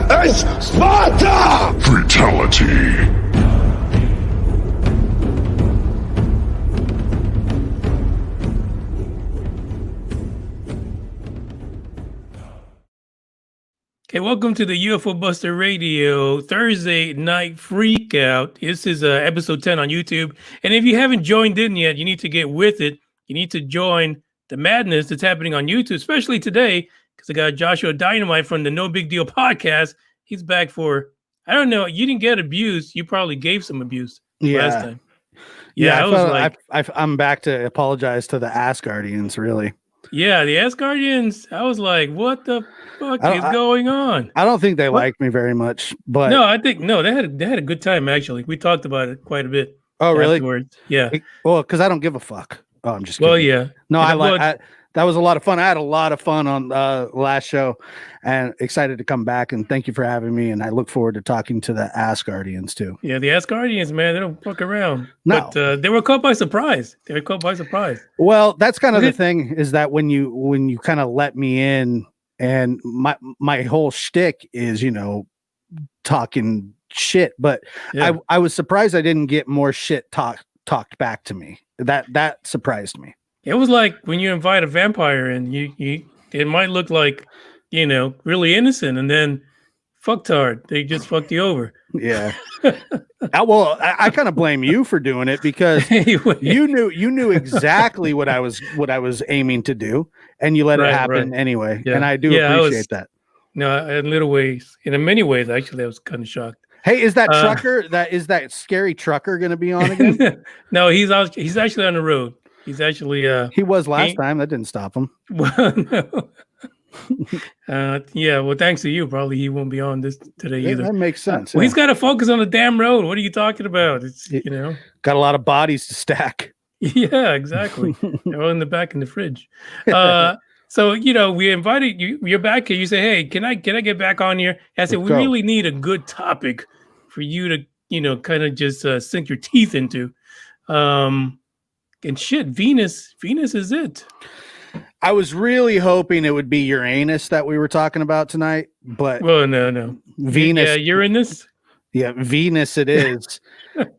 is Sparta! Fatality. Okay, welcome to the UFO Buster Radio Thursday Night Freakout. This is episode 10 on YouTube. And if you haven't joined in yet, you need to get with it. You need to join the madness that's happening on YouTube, especially today, because I got Joshua Dynamite from the No Big Deal podcast. He's back for, I don't know, you didn't get abused. You probably gave some abuse last time. Yeah, I was like, I'm back to apologize to the Assguardians, really. Yeah, the Assguardians. I was like, what the fuck is going on? I don't think they like me very much, but no, I think they had a good time actually. We talked about it quite a bit. Oh, really? Afterwards. Yeah. Well, because I don't give a fuck. Oh, I'm just kidding. Well, yeah. No, that was a lot of fun. I had a lot of fun on last show, and excited to come back. And thank you for having me. And I look forward to talking to the Assguardians too. Yeah, the Assguardians, man, they don't fuck around. No, but they were caught by surprise. Well, that's kind of the thing, is that when you kind of let me in, and my whole shtick is, talking shit. But yeah. I was surprised I didn't get more shit talked back to me. That surprised me. It was like when you invite a vampire and it might look like, really innocent, and then fucktard, they just fucked you over. Yeah. Well, I kind of blame you for doing it, because anyway. you knew exactly what I was aiming to do, and you let it happen anyway. Yeah. And I do appreciate that. No, in little ways, in many ways, actually, I was kind of shocked. Hey, is that trucker? That scary trucker going to be on again? No, he's actually on the road. He's actually he was last time. That didn't stop him. Well, no. Yeah, well, thanks to you, probably he won't be on this today either. That makes sense. Well, he's got to focus on the damn road. What are you talking about? It's got a lot of bodies to stack. Yeah, exactly. They're all in the back in the fridge. So we invited you. You're back here. You say, "Hey, can I get back on here?" I said, "We really need a good topic for you to kind of just sink your teeth into." And shit, Venus is it. I was really hoping it would be Uranus that we were talking about tonight, but no. Venus. Yeah, Uranus. Yeah, Venus it is.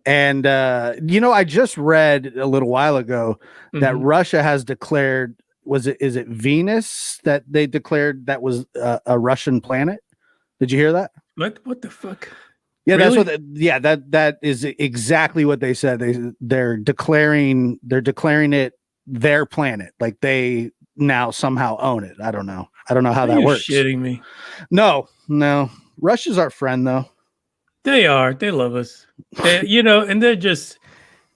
And I just read a little while ago that Russia has declared, is it Venus that they declared that was a Russian planet? Did you hear that? What the fuck? Yeah, really? That is exactly what they said. They're declaring it their planet. Like they now somehow own it. I don't know how that works. Shitting me. No. Russia's our friend though. They are. They love us. And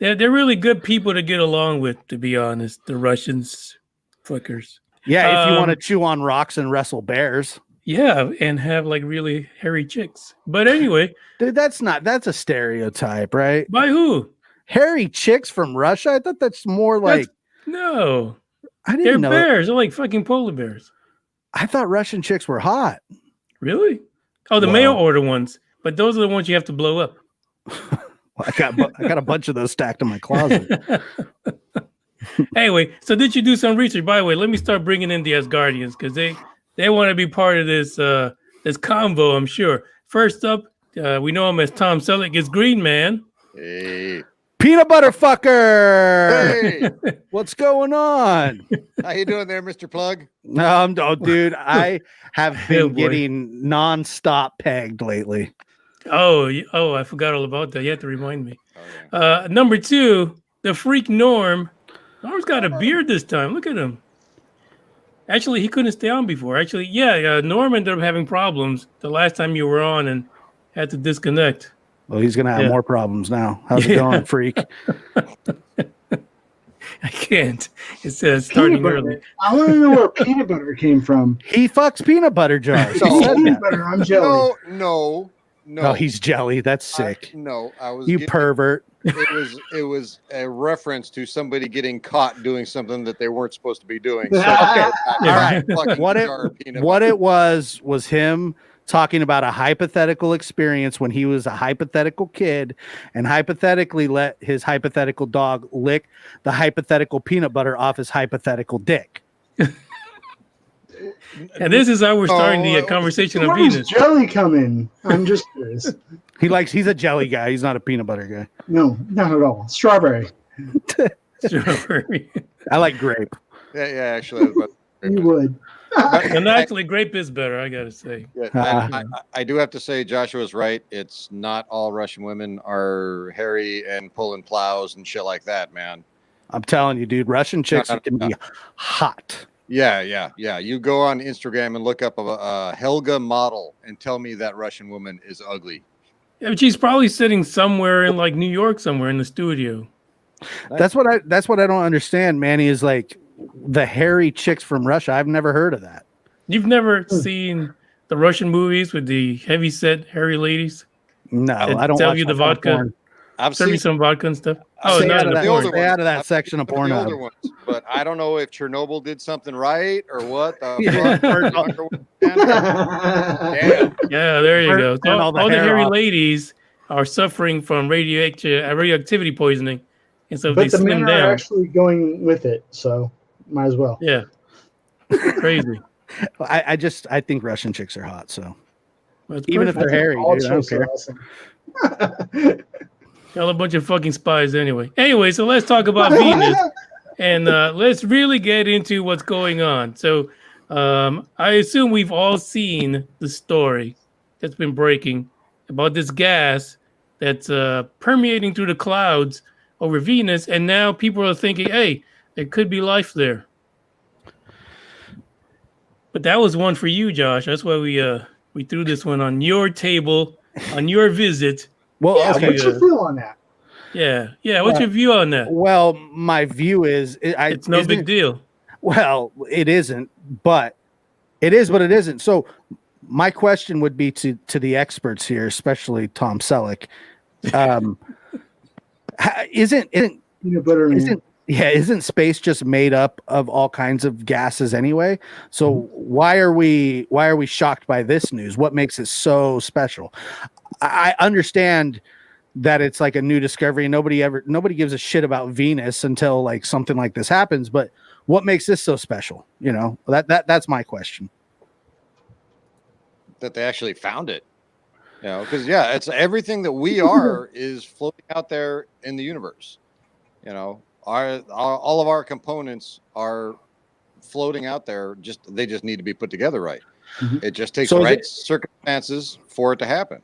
they're really good people to get along with, to be honest. The Russians, fuckers. Yeah, if you want to chew on rocks and wrestle bears. Yeah, and have like really hairy chicks. But anyway, dude, that's a stereotype, right? By who? Hairy chicks from Russia? I thought that's more like no. I didn't know. They're bears. They're like fucking polar bears. I thought Russian chicks were hot. Really? Oh, the mail order ones. But those are the ones you have to blow up. I got a bunch of those stacked in my closet. Anyway, so did you do some research? By the way, let me start bringing in the Assguardians, because they want to be part of this convo, I'm sure. First up, we know him as Tom Selleck, is Green Man. Hey. Peanut butter fucker. Hey. What's going on? How you doing there, Mr. Plug? Dude, I have been getting nonstop pegged lately. Oh, I forgot all about that. You have to remind me. Oh, yeah. Number 2, the freak Norm. Norm's got a beard this time. Look at him. Actually, he couldn't stay on before. Actually, Norm ended up having problems the last time you were on and had to disconnect. Well, he's going to have more problems now. How's it going, freak? I can't. It says starting early. I want to know where peanut butter came from. He fucks peanut butter jars. Peanut butter, I'm jelly. No. Oh, he's jelly. That's sick. I was. You pervert. It was a reference to somebody getting caught doing something that they weren't supposed to be doing. So, okay. All right. What it was him talking about a hypothetical experience when he was a hypothetical kid and hypothetically let his hypothetical dog lick the hypothetical peanut butter off his hypothetical dick. And this is how we're starting the conversation of Where's Venus. jelly coming? I'm just curious. He's a jelly guy. He's not a peanut butter guy. No, not at all. Strawberry. Strawberry. I like grape. Yeah, actually, but You would. And actually, grape is better, I gotta say. yeah, I do have to say Joshua's right. It's not all Russian women are hairy and pulling plows and shit like that, man. I'm telling you, dude, Russian chicks can be hot. Yeah. You go on Instagram and look up a Helga model and tell me that Russian woman is ugly. Yeah, but she's probably sitting somewhere in like New York, somewhere in the studio. That's what I don't understand, Manny, is like the hairy chicks from Russia. I've never heard of that. You've never seen the Russian movies with the heavy set hairy ladies? No, I don't tell watch you the that vodka. porn. I've Serve you seen some vodka and stuff. Stay not out in of the that, porn. stay out of that section of the older Pornhub. ones, but I don't know if Chernobyl did something right or what. Yeah. Damn. Yeah, there you go. Turn All all the the hair hairy off. ladies are suffering from radioactivity poisoning, and so But they the men slim are down. actually going with it, so might as well. Yeah, crazy. I think Russian chicks are hot. So Well, it's even if perfect. they're hairy, All dude, I don't chicks are care. awesome. Y'all a bunch of fucking spies anyway. Anyway, so let's talk about Venus, and let's really get into what's going on. So I assume we've all seen the story that's been breaking about this gas that's permeating through the clouds over Venus, and now people are thinking, hey, there could be life there. But that was one for you, Josh. That's why we threw this one on your table on your visit. Well, Yeah, okay. what's your feel on that? Yeah. What's your view on that? Well, my view is It's no big deal. Well, it isn't, but it is, but it isn't. So my question would be to the experts here, especially Tom Selleck. Isn't Peanut butter and isn't space just made up of all kinds of gases anyway? So why are we shocked by this news? What makes it so special? I understand that it's like a new discovery and nobody gives a shit about Venus until like something like this happens, but what makes this so special? You know, that's my question. That they actually found it. You know, because it's everything that we are is floating out there in the universe. You know, all of our components are floating out there. They just need to be put together right. Mhm. It just takes So the is right circumstances for it to happen.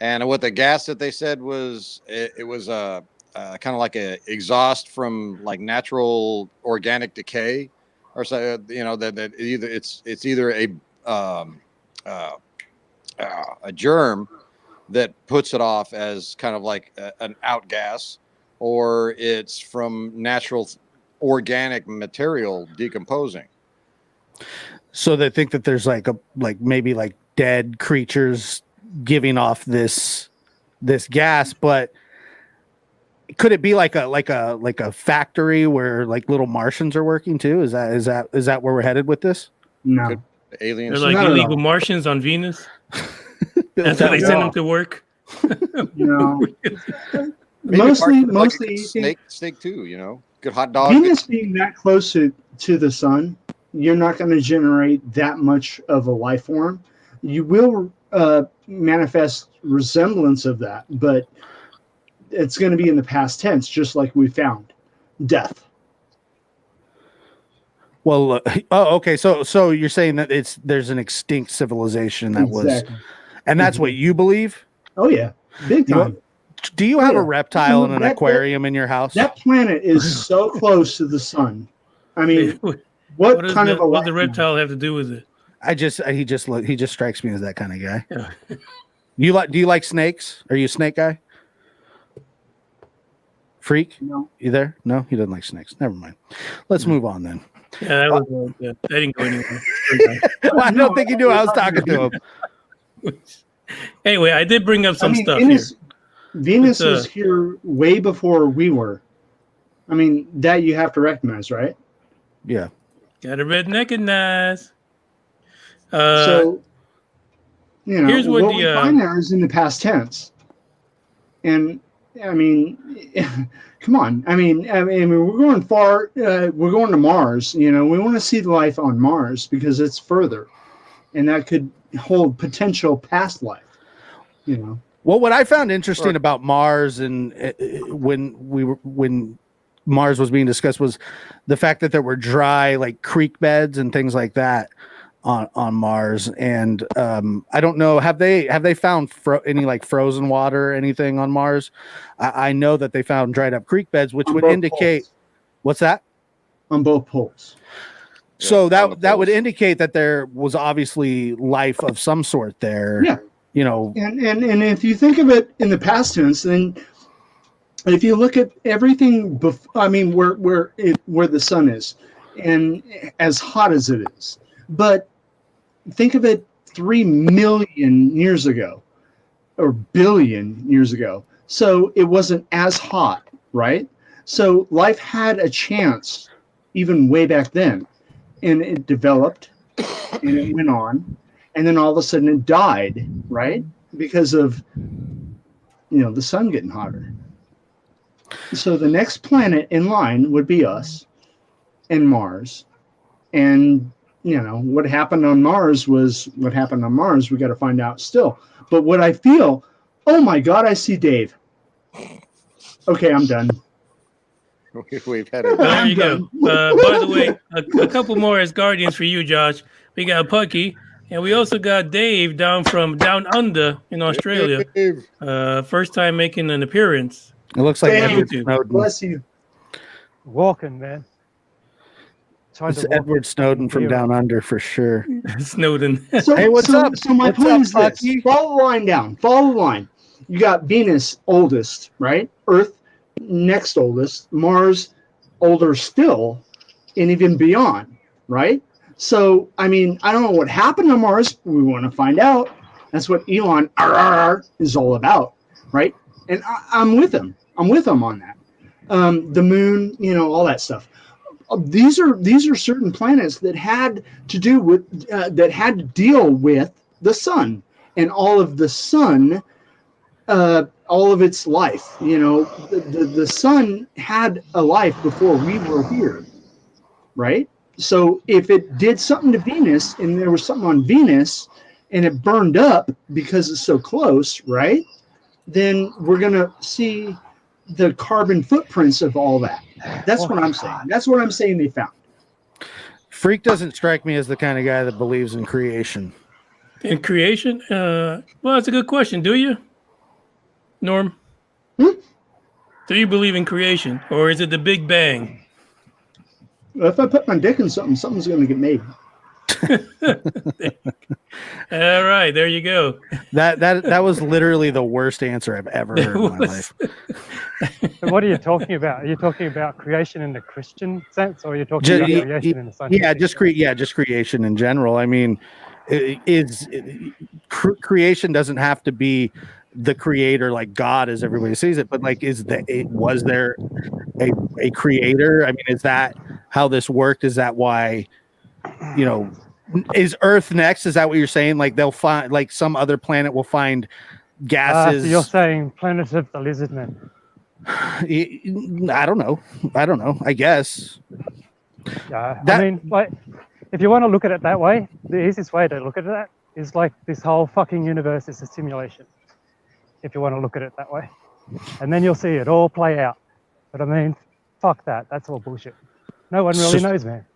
And what the gas that they said was, it was kind of like a exhaust from like natural organic decay, or so. You know that it's either a germ that puts it off as kind of like an outgas, or it's from natural organic material decomposing. So they think that there's maybe dead creatures giving off this gas, but could it be like a factory where like little Martians are working too? Is that where we're headed with this? no. Aliens. They're like Not at illegal all. Martians on Venus. That's how they send them to work. No. Maybe mostly Martians like a mostly snake too. You know, good hot dog. Venus being that close to the sun, you're not going to generate that much of a life form. You will manifest resemblance of that, but it's going to be in the past tense, just like we found death. Well, okay. So you're saying that there's an extinct civilization that was, and that's what you believe? Oh yeah, big time. Do you have Yeah. a reptile in an That- aquarium in your house? That planet is so close to the sun. I mean, what does kind of a what the life form? reptile have to do with it? he just strikes me as that kind of guy. Yeah. Do you like snakes? Are you a snake guy? Freak? No. You there? No, he doesn't like snakes. Never mind. Let's move on then. Yeah, that was that didn't go anywhere. Well, I don't think he knew I was talking to him. Anyway, I did bring up some stuff Venus It's, was here way before we were. I mean, that you have to recognize, right? Yeah. here. Got a redneck and nice. So, you know, here's what what we the, find there is in the past tense. And I mean, come on. I mean, we're going far. We're going to Mars. We want to see life on Mars because it's further, and that could hold potential past life. Well, what I found interesting about Mars and when Mars was being discussed was the fact that there were dry like creek beds and things like that on Mars. And I don't know, have they found any like frozen water or anything on Mars? I know that they found dried up creek beds, which would indicate poles. What's that? On both poles. So that would indicate that there was obviously life of some sort there. Yeah. And if you think of it in the past tense, then if you look at everything, where the sun is, and as hot as it is, but think of it 3 million years ago, or billion years ago. So it wasn't as hot, right? So life had a chance even way back then, and it developed, and it went on. And then all of a sudden it died, right? Because of, the sun getting hotter. So the next planet in line would be us and Mars. And, what happened on Mars was what happened on Mars. We got to find out still. But what I feel, oh my God, I see Dave. Okay, I'm done. We've had it. There you go. By the way, a couple more Assguardians for you, Josh. We got Pucky. And we also got Dave down under in Australia. First time making an appearance. It looks like Dave, Edward Snowden. Bless you. Walking, man. It's Edward Snowden from down under for sure. Snowden. Hey, what's up? So my point is this. Follow the line down. Follow the line. You got Venus oldest, right? Earth next oldest. Mars older still, and even beyond, right? So, I don't know what happened on Mars. We want to find out. That's what Elon is all about, right? And I'm with him. I'm with him on that. The moon, all that stuff. These are certain planets that had to do with that had to deal with the sun and all of the sun, all of its life. The sun had a life before we were here, right? So if it did something to Venus and there was something on Venus and it burned up because it's so close, right? Then we're going to see the carbon footprints of all that. That's what I'm saying. That's what I'm saying they found. Freak doesn't strike me as the kind of guy that believes in creation. In creation? Well, that's a good question. Do you, Norm? Do you believe in creation? Or is it the Big Bang? If I put my dick in something, something's going to get made. All right, there you go. That was literally the worst answer I've ever heard in my life. What are you talking about? Are you talking about creation in the Christian sense, or are you talking about creation in the scientific sense? Just creation in general. Creation doesn't have to be the creator like God as everybody sees it, but like was there a creator? Is that how this worked? Is that why is Earth next? Is that what you're saying? Like they'll find like some other planet will find gases. So you're saying planet of the lizard man. I don't know. I guess. If you want to look at it that way, the easiest way to look at that is like this whole fucking universe is a simulation. If you want to look at it that way, and then you'll see it all play out. But fuck that. That's all bullshit. No one really knows, man.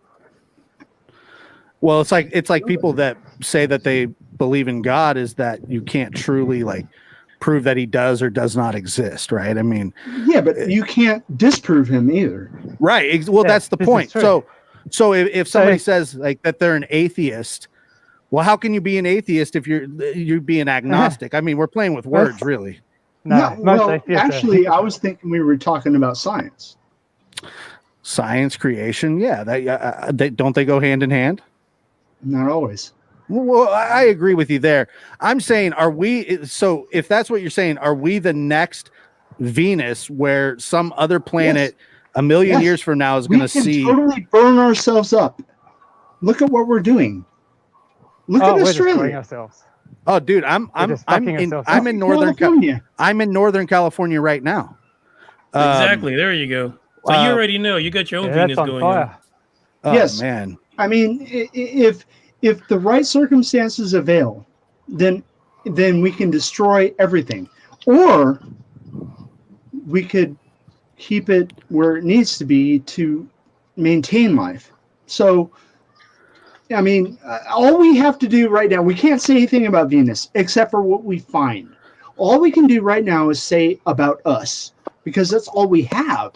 Well, it's like people that say that they believe in God is that you can't truly like prove that he does or does not exist, right? Yeah, but you can't disprove him either. Right. Well, that's the point. So if somebody says like that they're an atheist, well, how can you be an atheist if you're being agnostic? We're playing with words, really. No, actually, I was thinking we were talking about science. Science, creation, yeah. Don't they go hand in hand? Not always. Well, I agree with you there. I'm saying, so if that's what you're saying, are we the next Venus where some other planet a million years from now is going to see? We can totally burn ourselves up. Look at what we're doing. Look at Australia. Ourselves. Oh, dude, I'm just fucking ourselves up. in northern California. I'm in Northern California right now. Exactly. There you go. So you already know you got your own Venus that's on going fire. on. Oh, Yes. man. I mean, if the right circumstances avail, then we can destroy everything, or we could keep it where it needs to be to maintain life. So, I mean, all we have to do right now, we can't say anything about Venus except for what we find. All we can do right now is say about us, because that's all we have.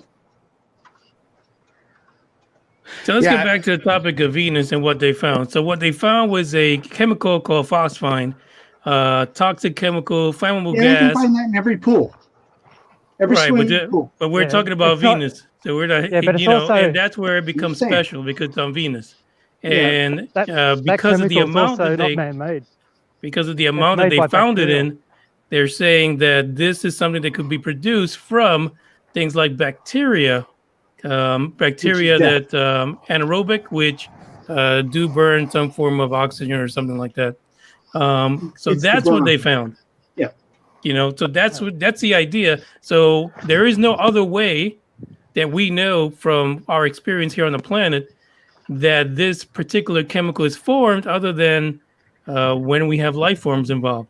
So let's get back to the topic of Venus and what they found. So what they found was a chemical called phosphine, toxic chemical, flammable You gas. can find that in every pool. Every swimming pool. But we're talking about Venus. So we're not, but it's you know, also and that's where it becomes insane. special because it's on Venus. And That because of the chemical's amount also that they, not man-made. because of the amount that made they by found it bacteria. in, they're saying that this is something that could be produced from things like bacteria, that anaerobic, which do burn some form of oxygen or something like that. So It's that's the what they burn. found. Yeah. You know, so that's the idea. So there is no other way that we know from our experience here on the planet that this particular chemical is formed other than when we have life forms involved.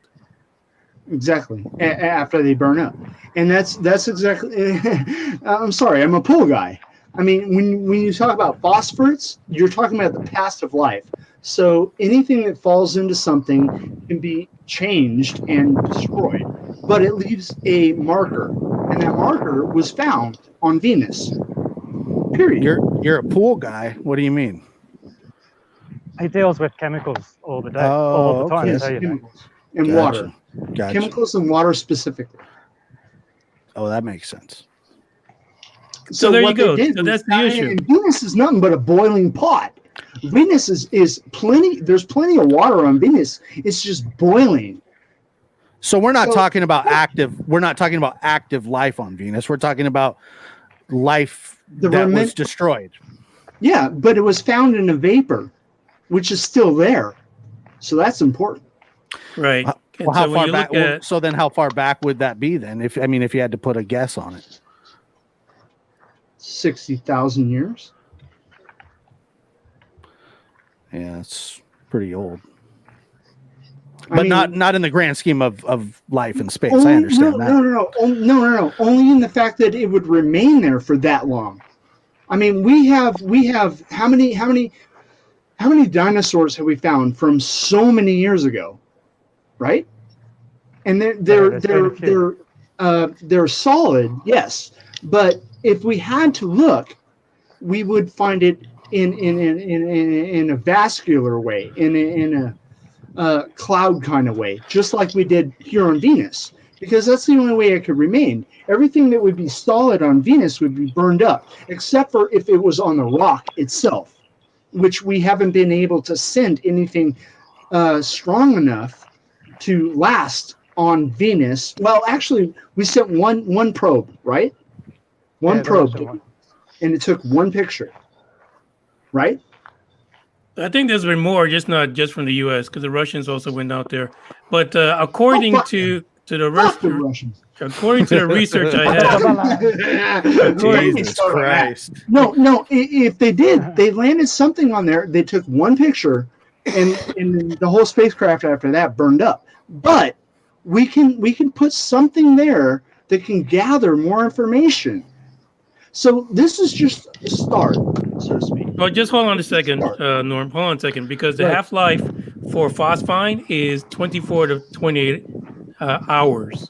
Exactly. After they burn up, and that's exactly. I'm sorry, I'm a pool guy. I mean, when you talk about phosphorates, you're talking about the past of life. So anything that falls into something can be changed and destroyed, but it leaves a marker, and that marker was found on Venus. Period. You're a pool guy. What do you mean? He deals with chemicals all the day, Oh, all the time. okay. Yes, So, you know. chemicals and Gotcha. water. Gotcha. Chemicals and water specifically. Oh, that makes sense. So there you what they go. did So was that's the issue. And Venus is nothing but a boiling pot. Venus is plenty. There's plenty of water on Venus. It's just boiling. So we're not So- talking about active. We're not talking about active life on Venus. We're talking about life The that remnant- was destroyed. Yeah, but it was found in a vapor, which is still there. So that's important. Right. And Well, how so when far you back? look at, So then, how far back would that be then? If you had to put a guess on it, 60,000 years. yeah, it's pretty old. I But mean, not in the grand scheme of life in space. only- I understand that. No. Only in the fact that it would remain there for that long. I mean, we have how many dinosaurs have we found from so many years ago, right? And there's been a they're solid, yes. But if we had to look, we would find it in a vascular way, in a cloud kind of way, just like we did here on Venus, because that's the only way it could remain. Everything that would be solid on Venus would be burned up, except for if it was on the rock itself, which we haven't been able to send anything strong enough to last on Venus. Well, actually, we sent one probe, right? One Yeah, the probe, Russian one. and it took one picture, right? I think there's been more, not just from the U.S. because the Russians also went out there. But according fuck to the Fuck the Russians, Russians. according to the research I have, Jesus Christ! No. If they did, they landed something on there. They took one picture, and the whole spacecraft after that burned up. But we can put something there that can gather more information. So this is just a start, so to speak. well, just hold on a second, Norm. Hold on a second, because the Right. half-life for phosphine is 24 to 28 hours.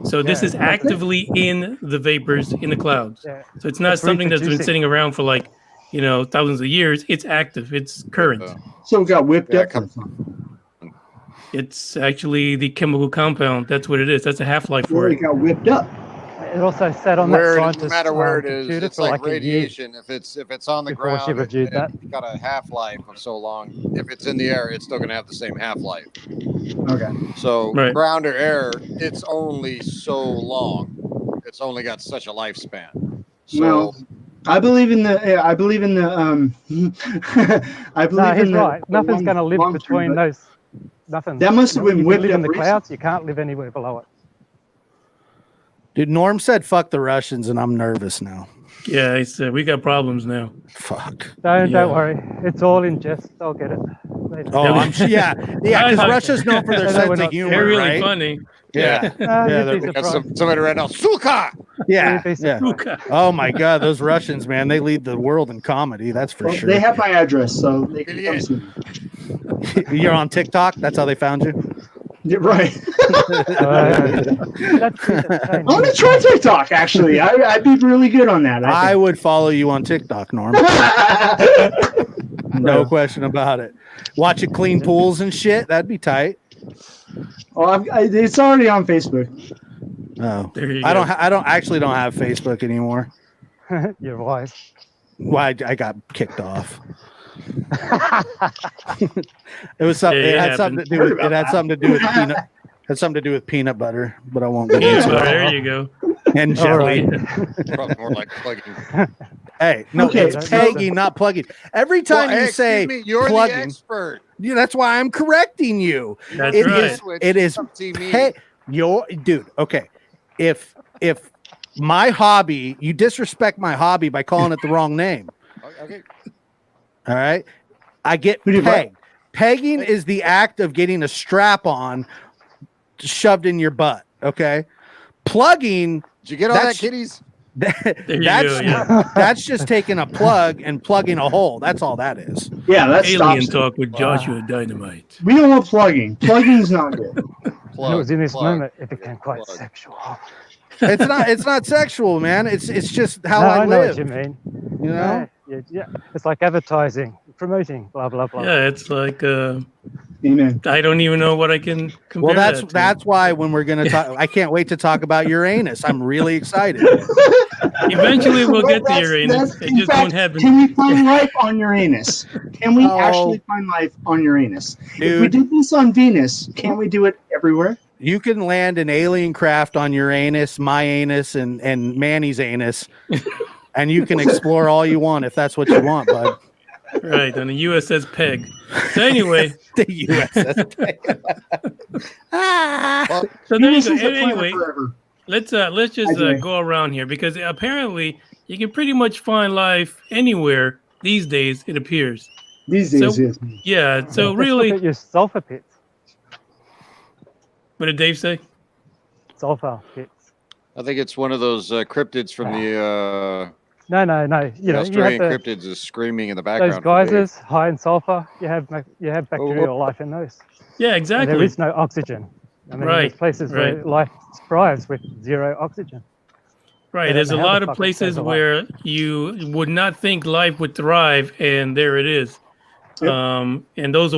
So this Yeah, is that's it. actively in the vapors in the clouds. Yeah. So it's not It's something that's been reproducing. sitting around for like, thousands of years. It's active. It's current. So it got whipped Yeah, up. come- It's actually the chemical compound. That's what it is. That's a half-life for It it. got whipped up. It also sat on Where that it, no scientist's matter where it computer is, it's for like like a year. radiation. If it's on the before she ground, reviewed that. it's got a half life of so long. If it's in the air, it's still gonna have the same half life. Okay. So Right. ground or air, it's only so long. It's only got such a lifespan. So Well, I believe in the. I believe in the. I believe No, he's in the. right. Nothing's long- going to live long term, between but those nothing. That must have been You whipped live in up the recently. clouds. You can't live anywhere below it. Dude, Norm said fuck the Russians, and I'm nervous now. Yeah, I said we got problems now. Fuck. Don't Yeah. worry. It's all in jest. I'll get it. They know. Oh, I'm sure. Yeah, because I- Russia's known for their I know we're sense of not- humor, They're really right? funny. Yeah, Ah, yeah, you'd be We got surprised. somebody right now. Suka! yeah, You'd be yeah. surprised. Oh my God, those Russians, man, they lead the world in comedy. That's for Well, sure. they have my address, so they can come Brilliant. see me. You're on TikTok. That's how they found you. Yeah, right. That's it, I'm gonna try TikTok. Actually, I'd be really good on that. I I would follow you on TikTok, Norm. think. No question about it. Watch it clean pools and shit. That'd be tight. Well, it's already on Facebook. Oh, There you I go. don't actually don't have Facebook anymore. You're wise. Well, I got kicked off. It was something. Yeah, It it had something to do happened. with. It had something to do with peanut. Had something to do with peanut butter, but I won't go Yeah, into it. there you go. And All jelly. right. Probably more like plugging. Hey, no, Okay, it's so- pegging, not plugging. Every time Well, you excuse say me, you're the plugging, expert. yeah, that's why I'm correcting you. That's It right. is. It is. Come see me. Hey, your dude. Okay, if my hobby, you disrespect my hobby by calling it the wrong name. Okay. All right, I get Who did what? pegged. Pegging is the act of getting a strap on shoved in your butt. Okay, plugging. Did you get all that, That's- kiddies? There you that's go, yeah. that's just taking a plug and plugging a hole. That's all that is. Yeah, that Alien stops. talk with Joshua Dynamite. We don't want plugging. Plugging's not good. And it was in this Plug. moment it became quite Plug. sexual. It's not sexual, man. It's just how No, I know live. what you mean. You know. Yeah. It's like advertising, promoting, blah blah blah. Yeah, it's like Amen. I don't even know what I can compare. Well, that to. that's why when we're gonna talk, I can't wait to talk about Uranus. I'm really excited. Eventually we'll get to That's- Uranus. that's- It in just fact, won't happen. Can we find life on Uranus? Can we Oh. actually find life on Uranus? If we Dude, did this on Venus, can't we do it everywhere? you can land an alien craft on Uranus, my anus, and Manny's anus, and you can explore all you want if that's what you want, bud. Right, on the USS Peg. So anyway, The USS. Well, so there you Venus go. is a planet Anyway, forever. let's just Anyway. go around here because apparently you can pretty much find life anywhere these days. It appears. These days, so- yes. Yeah. So Let's really, look at your sulfur pits. what did Dave say? Sulfur pits. I think it's one of those cryptids from the No. You know, you Australian have cryptids is screaming in the those background. geysers high in sulfur. You have bacterial life in those. Yeah, And exactly. there is no oxygen. I mean, Right, there's places where right. life thrives with zero oxygen. Right. I There's a don't know how lot the of fuck it places stays alive. where you would not think life would thrive, and there it is. Yep. And that's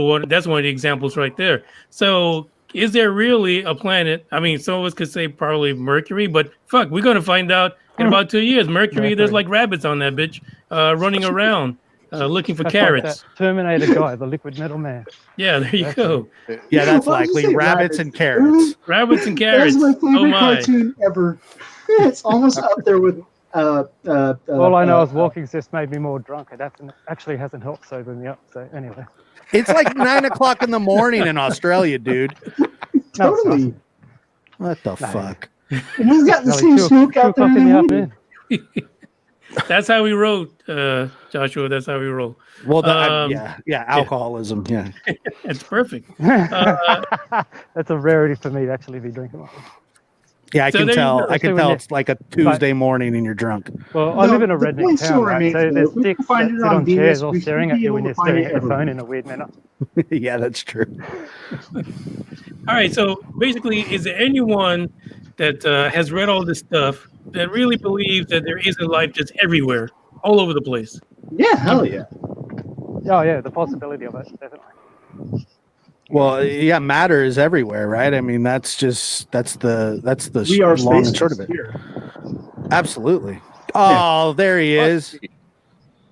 one of the examples right there. So is there really a planet? I mean, some of us could say probably Mercury, but fuck, we're gonna find out in about 2 years. Mercury, there's like rabbits on that bitch running around looking for That's carrots. like that Terminator guy, the liquid metal man. Yeah, there you go. Yeah, that's Why did you likely. say Rabbits and carrots. Rabbits and That carrots. was my favorite Oh my. cartoon ever. It's almost up there with. All I know is walking's just made me more drunk. It actually hasn't helped sober me up. So anyway, It's like 9 o'clock in the morning in Australia, dude. No, it's Totally. What the fuck? And he's got the Like same 2 smoke out there o'clock in the afternoon. That's how we roll, Joshua. That's how we roll. Well, Um, yeah, alcoholism. Yeah. It's perfect. That's a rarity for me to actually be drinking. Yeah, I So can there you tell. go. I can Especially tell when it's like a Tuesday morning and you're drunk. Well, I No, live in a the redneck point town, still right? remains, So though, there's if we can dicks find that it sit on on Venus, chairs all we should staring at be you when able you're to find staring it at your everywhere. phone in a weird manner. Yeah, that's true. All right. So basically, is there anyone that has read all this stuff that really believes that there is a life just everywhere, all over the place? Yeah, hell yeah. Oh yeah, the possibility of it, definitely. Well, yeah, matter is everywhere, right? I mean, that's the We are long space and short of it. here. Absolutely. Oh, there he is.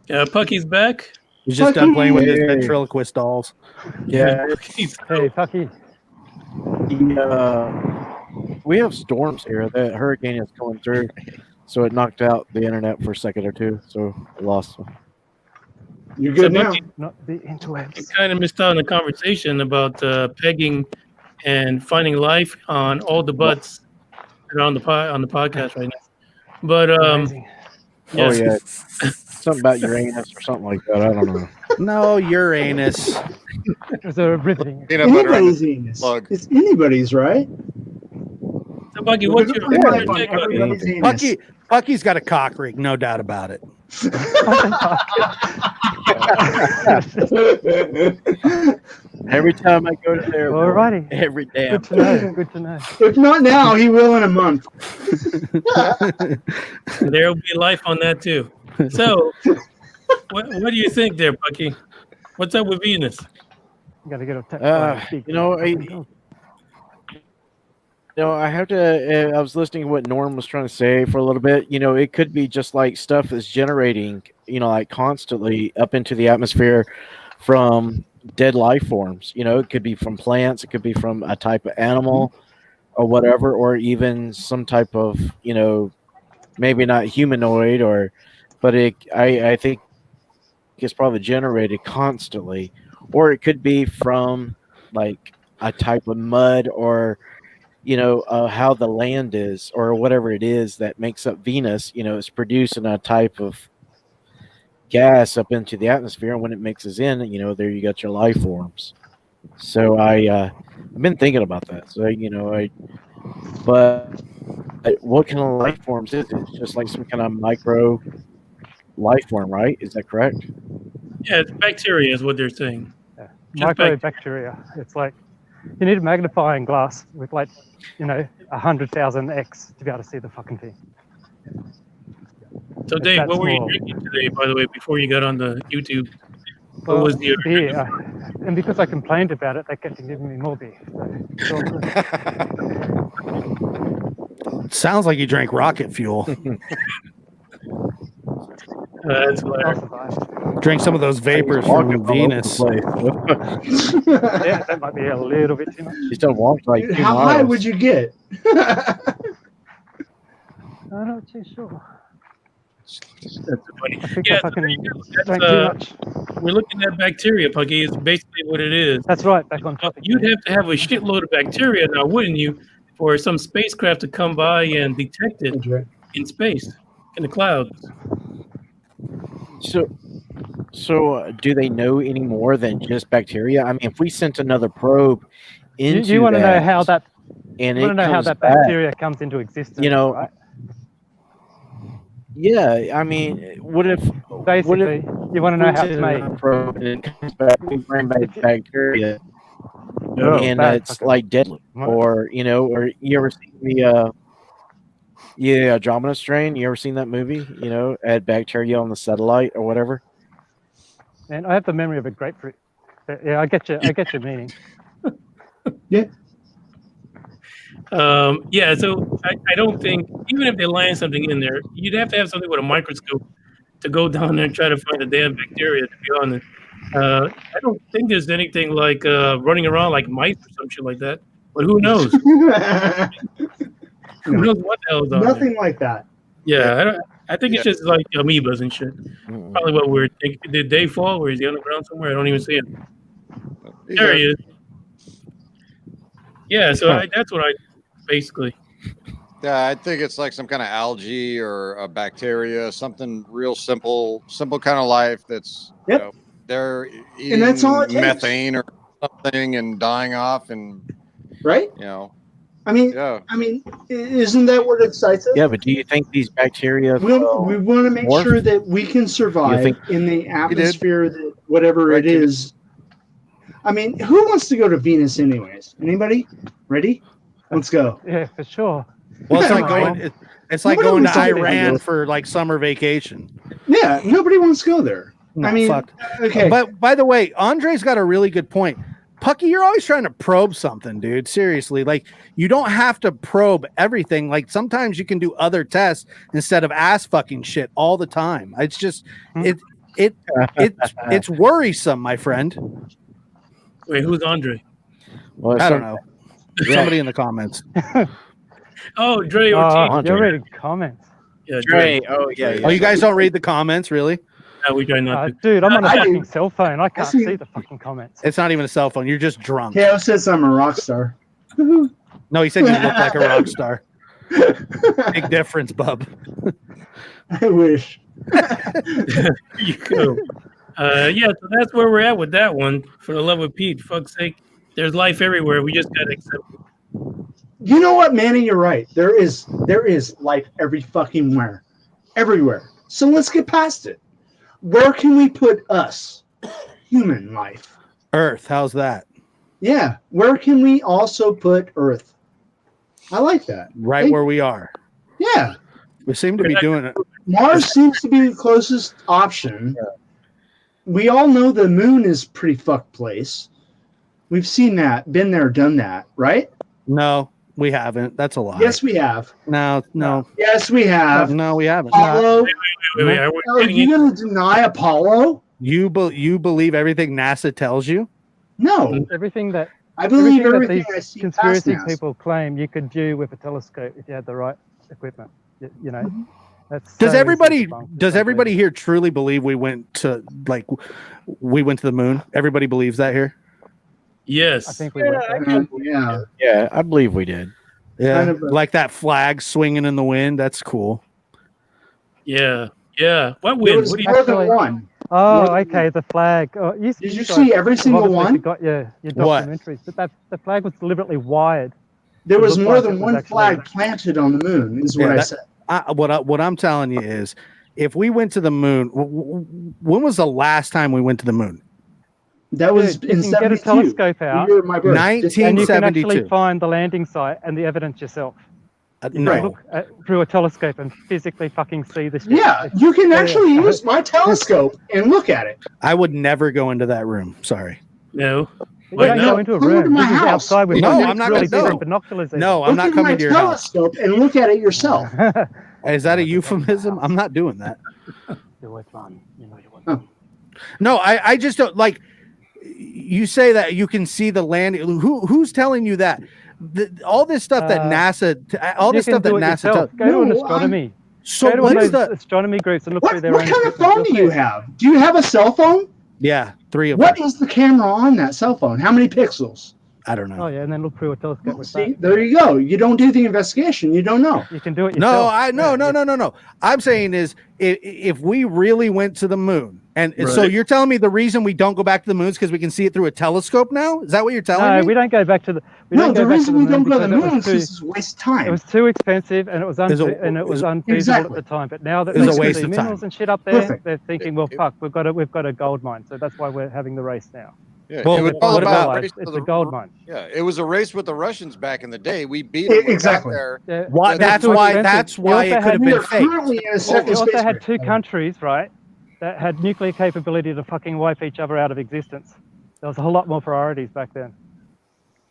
Pucky's back. He's just done playing with his Pucky! ventriloquist dolls. Yeah, Pucky's- Hey, Pucky. we have storms here. That hurricane is going through, so it knocked out the internet for a second or two. So we lost. You're good now. Bucky, Not the you interwebs. kind of missed out on the conversation about pegging and finding life on all the butts that are on the podcast right now. But Amazing. Oh yes. yeah, something about Uranus or something like that. I don't know. No, Uranus. It was a riveting. Peanut butter and Anybody's anus. plug. It's anybody's, right? So Bucky, We're what's gonna your find life on take on it? everybody's anus. Bucky's got a cock ring, no doubt about it. Every time I go to there, Alrighty. every damn. Good to know. Good to know. If not now, he will in a month. There will be life on that too. So, what do you think there, Bucky? What's up with Venus? You gotta get a text. You know, I have to. I was listening to what Norm was trying to say for a little bit. You know, it could be just like stuff is generating, you know, like constantly up into the atmosphere from dead life forms. You know, it could be from plants, it could be from a type of animal or whatever, or even some type of, you know, maybe not humanoid but I think it's probably generated constantly, or it could be from like a type of mud or, you know, how the land is or whatever it is that makes up Venus, you know, it's producing a type of gas up into the atmosphere. And when it mixes in, you know, there you got your life forms. So I've been thinking about that. So, you know, but what kind of life forms is it? It's just like some kind of micro life form, right? Is that correct? Yeah, it's bacteria is what they're saying. Yeah. Just Microbacteria. It's like you need a magnifying glass with like, you know, 100,000x to be able to see the fucking thing. So, It's Dave, that what were you small. drinking today, by the way, before you got on the YouTube? What Well, was the beer. And because I complained about it, they kept giving me more beer. So it's all good. Sounds like you drank rocket fuel. That's I'll hilarious. survive. Drink some of those vapors Walking from all over Venus. the place. Yeah, that might be a little bit too much. You still walked like 2 How high miles. would you get? I'm not too sure. That's funny. I think Yeah, I so fucking there you go. drank That's, too much. we're looking at bacteria, Bucky, is basically what it is. That's right, back on topic. You'd have to have a shitload of bacteria now, wouldn't you, for some spacecraft to come by and detect it in space, in the clouds? So do they know any more than just bacteria? I mean, if we sent another probe into You want to know how that and you it want to know how comes that back, bacteria comes into existence, you know, right? yeah, I mean, what if Basically, you want to know how we it's send made. another probe and it comes back, we bring back bacteria, Oh, and bad it's fucking- like deadly, What? or you know, or you ever seen the Andromeda strain? You ever seen that movie? You know, had bacteria on the satellite or whatever. And I have the memory of a grapefruit. But yeah, I get you. I get your meaning. Yeah, so I don't think, even if they land something in there, you'd have to have something with a microscope to go down there and try to find the damn bacteria, to be honest. I don't think there's anything like running around like mice or some shit like that. But who knows? Who knows what the hell is on there? Nothing like that. Yeah, I think it's just like amoebas and shit. Mm-mm. Probably what we're thinking. Did Dave fall, or is he on the ground somewhere? I don't even see him. He's There there. he is. Yeah, so that's what I basically. Yeah, I think it's like some kind of algae or a bacteria, something real simple kind of life that's, Yep. you know, they're eating that's all it takes. methane or something and dying off, and Right? you know, I mean, yeah. isn't that what excites us? Yeah, but do you think these bacteria? We want to make morph? sure that we can survive think- in the atmosphere that whatever it is. I mean, who wants to go to Venus anyways? Anybody? Ready? Let's go. Yeah, for sure. Well, it's like Right. going. It's like Nobody going to wants to go Iran there. for like summer vacation. Yeah, nobody wants to go there. No, I mean, fuck. okay. But by the way, Andre's got a really good point. Pucky, you're always trying to probe something, dude. Seriously, like you don't have to probe everything. Like sometimes you can do other tests instead of ass fucking shit all the time. It's just it's worrisome, my friend. Wait, who's Andre? Well, I don't know. Somebody in the comments. Oh, Dre Oh, Ortiz. Andre. you're reading comments. Yeah, Dre. Dre. Oh yeah, yeah. Oh, you guys don't read the comments, really? No, we try not to. Dude, I'm on a I do. fucking cell phone. I can't see- see the fucking comments. It's not even a cell phone. You're just drunk. Kale says I'm a rock star. No, he said you look like a rock star. Big difference, bub. I wish. You go. Yeah, so that's where we're at with that one. For the love of Pete, fuck's sake, there's life everywhere. We just gotta accept it. You know what, Manny? You're right. There is life every fucking where, everywhere. So let's get past it. Where can we put us, human life? Earth, how's that? Yeah. Where can we also put Earth? I like that. Right where we are. Yeah. We seem to be doing it. Mars seems to be the closest option. We all know the moon is a pretty fucked place. We've seen that, been there, done that, right? No, we haven't. That's a lie. Yes, we have. No. Yes, we have. No, we haven't. Apollo. Wait, are we Are getting you in? going to deny Apollo? You believe everything NASA tells you? No. Everything that I believe that everything I these see conspiracy past NASA. people claim you could view with a telescope if you had the right equipment. You know, that's Does so easy everybody to debunk. does everybody here truly believe we went to the moon? Everybody believes that here? Yes. I think we went there. Yeah. Yeah, I believe we did. Yeah. Kind of a- Like that flag swinging in the wind. That's cool. Yeah. Yeah. What There win? was What do you more than Actually- one. Oh, More than- okay, the flag. Oh, Did you guys see every single obviously one? Forgot your What? documentaries, but the flag was deliberately wired. There It was looked more like than it was one actually- flag planted on the moon, is what Yeah, I that- said. What I'm telling you is, if we went to the moon, when was the last time we went to the moon? That was Dude, in you can get a 72. telescope the out, year of my birth. 19 and you can actually 72. find the landing site and the evidence yourself. You can No. look through a telescope and physically fucking see this. Yeah, It's- you can yeah, actually yeah. use my telescope and look at it. I would never go into that room. Sorry. No. You Wait, don't no. go into a Come over room. to my This is house. outside with No, fucking I'm not really gonna- big no. binoculars. No, I'm Look not at my coming to your house. telescope and look at it yourself. Is that a euphemism? I'm not doing that. You would, man. You know you would. Oh. No, I just don't like. You say that you can see the landing. Who's telling you that? All this stuff that NASA, all You this can stuff that do it NASA yourself. tells. Go to an No, astronomy. So Go to what one is of those the? astronomy groups and look What through their kind own of equipment. phone do Look you there. have? Do you have a cell phone? Yeah, 3 of What them. is the camera on that cell phone? How many pixels? I don't know. Oh yeah, and then look through a telescope with See, that. there you go. You don't do the investigation. You don't know. You can do it No, yourself. no. I'm saying is if we really went to the moon, and so Right. you're telling me the reason we don't go back to the moon is because we can see it through a telescope now? Is that what you're telling No, me? we don't go back to the. We No, don't go the back to reason we don't go to the because it moon was is because it's a waste of time. It was too expensive and it was Is a- unfeasible Exactly. at the time. But now that It was there's a waste the of minerals time. and shit up there, Perfect. they're thinking, well, fuck, we've got a gold mine, so that's why we're having the race now. Yeah, Well, it was what all about- about race It's to a the- gold mine. Yeah, it was a race with the Russians back in the day. We beat them. Exactly. There. Yeah, Why? it was That's too why. expensive. That's You why also it could had- have we been are fake. currently in a second You also space had race. two countries, right, that had nuclear capability to fucking wipe each other out of existence. There was a whole lot more priorities back then.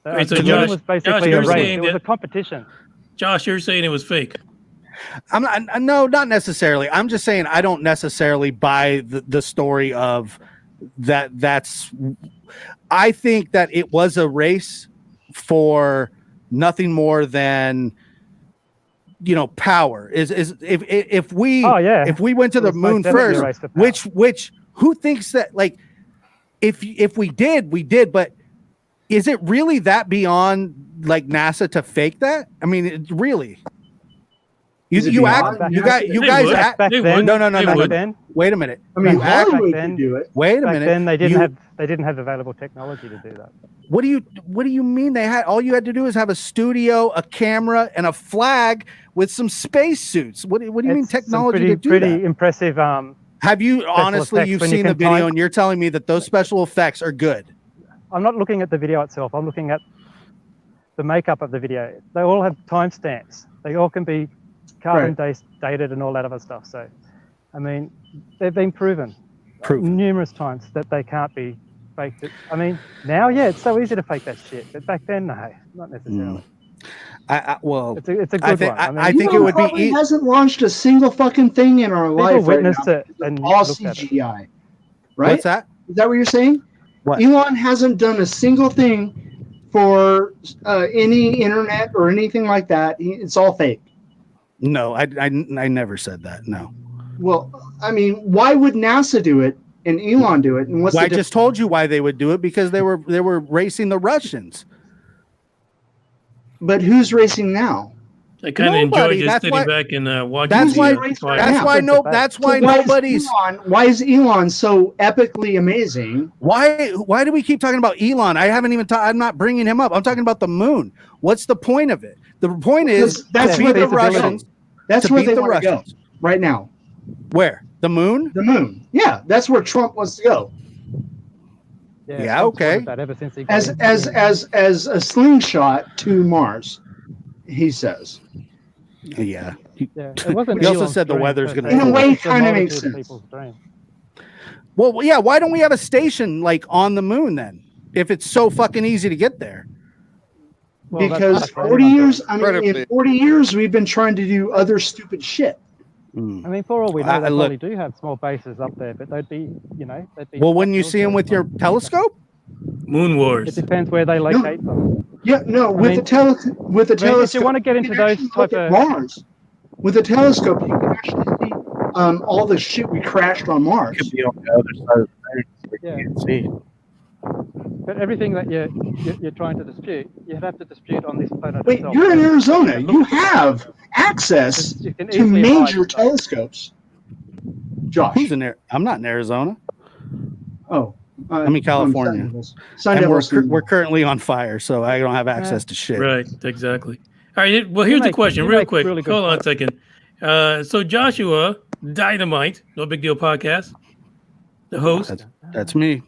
Wait, so The moon Josh- was Josh, basically you're a race. saying It was that- a competition. Josh, you're saying it was fake. I'm not. No, not necessarily. I'm just saying I don't necessarily buy the story of that. That's. I think that it was a race for nothing more than, power. Is if we Oh, yeah. if we went to It the was most moon definitely a first, race to power. which who thinks that like if we did, we did, but is it really that beyond like NASA to fake that? I mean, really. Is it You beyond act. You NASA? got. You They guys would. act. Back They then, would. No, no, no, They no, back no. would. then, Wait a minute. I mean, You act Hollywood back then. could do it. Wait a back minute. then they didn't You- have available technology to do that. What do you mean they had? All you had to do is have a studio, a camera, and a flag with some space suits. What do you mean It's some technology pretty, to do pretty that? impressive. Have you honestly? effects You've when you seen the can video, time- and you're telling me that those special effects are good. I'm not looking at the video itself. I'm looking at the makeup of the video. They all have timestamps. They all can be carbon dated and all that other stuff. So, I mean, they've been proven numerous times that they can't be faked. I mean, now, yeah, it's so easy to fake that shit. But back then, no, not necessarily. Well, It's a good I think one. I think it would be. He hasn't launched a single fucking thing in our people life right witnessed now. it and All looked at it. CGI, right? What's that? Is that what you're saying? What? Elon hasn't done a single thing for any internet or anything like that. It's all fake. No, I never said that. No. Well, I mean, why would NASA do it and Elon do it? And what's Well, the I just told you why they would do it, because they were racing the Russians. But who's racing now? I kind of enjoyed Nobody. just That's sitting why- back and watching. That's the, why. fire. That's why. No. That's why So nobody's. Why is Elon so epically amazing? Why do we keep talking about Elon? I haven't even. I'm not bringing him up. I'm talking about the moon. What's the point of it? The point is That's to where beat the they Russians. That's to where beat they the want to go Russians. right now. Where? The moon? The moon. Yeah, that's where Trump wants to go. Yeah, Trump's okay. wanted that ever since he got As into as a slingshot to Mars, he says. Yeah. Yeah, it wasn't He also Elon's said the dream, weather's but gonna In a fall. way, it's a kinda multitude makes of sense. people's dream. Well, yeah. Why don't we have a station like on the moon then? If it's so fucking easy to get there. Well, that's Because what 40 Elon years, does. I mean, in Incredibly. 40 years, we've been trying to do other stupid shit. I mean, for all we know, I they look- probably do have small bases up there, but they'd be, they'd be. Well, when you see them with your telescope, Moon It Wars. depends where they locate them. Yeah, no, with mean- the telescope, if you want to get you into can those actually type look at of, Mars. With a telescope, you can actually see all the shit we crashed on Mars. Could be on the other side of the moon. We Yeah. can't see. but everything that you're trying to dispute, you'd have to dispute on this planet Wait, itself. you're in Arizona. Look- You have access You can to easily major hide stuff. telescopes. Josh. who's in there? I'm not in Arizona. Oh, I'm in California. Sun And Devils. we're currently on fire, so I don't have access to shit. Right, exactly. All right, well, here's the make- question, you real make quick. really good Hold on a points. second. So Joshua, Dynamite, No Big Deal Podcast, the host. That's me.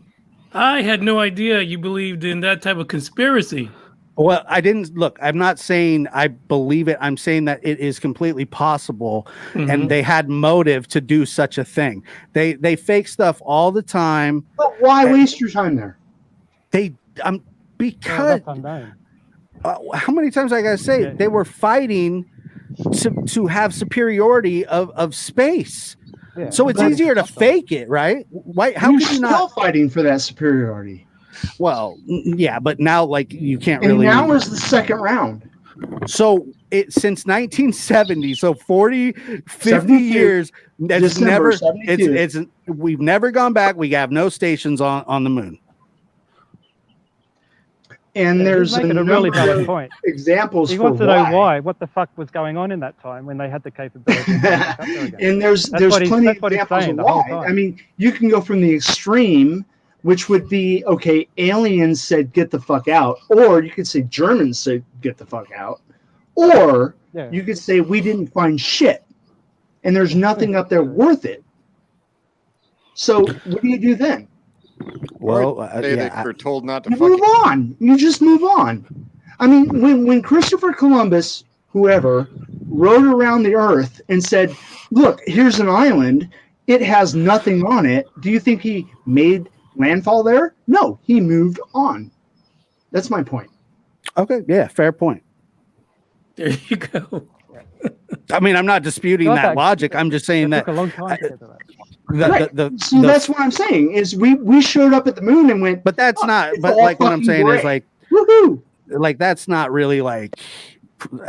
I had no idea you believed in that type of conspiracy. Well, I didn't look. I'm not saying I believe it. I'm saying that it is completely possible, Mhm. and they had motive to do such a thing. They fake stuff all the time. But why waste your time there? They Well, because that's unknown. how many times I gotta say Yeah. they were fighting to have superiority of space. Yeah. So it's But- easier to fake it, right? Why? How You're could you still not? fighting for that superiority. Well, yeah, but now like you can't And really. now is the second round. So it since 1970, so 40, 50 72. years, it's December never 72. it's we've never gone back. We have no stations on the moon. And Yeah, there's he's making a really number valid of point. examples He for wants to know why, what the fuck was going on in that time when they had the capability. to go back up there again. And there's That's what he's- plenty of that's what he's examples saying of the whole why. time. I mean, you can go from the extreme, which would be okay, aliens said get the fuck out, or you could say Germans said get the fuck out, or Yeah. you could say we didn't find shit, and there's nothing up there worth it. So what do you do then? Well, Say yeah, they were told not to You fucking move on. You just move on. I mean, when Christopher Columbus, whoever, rode around the earth and said, look, here's an island. It has nothing on it. Do you think he made landfall there? No, he moved on. That's my point. okay, yeah, fair point. There you go. I mean, I'm not disputing Got that that. logic. I'm just saying It that took a long time to get to that. Right. the So that's what I'm saying is we showed up at the moon and went, but that's Oh, not. it's But all like what I'm fucking saying is great. like woohoo. that's not really like.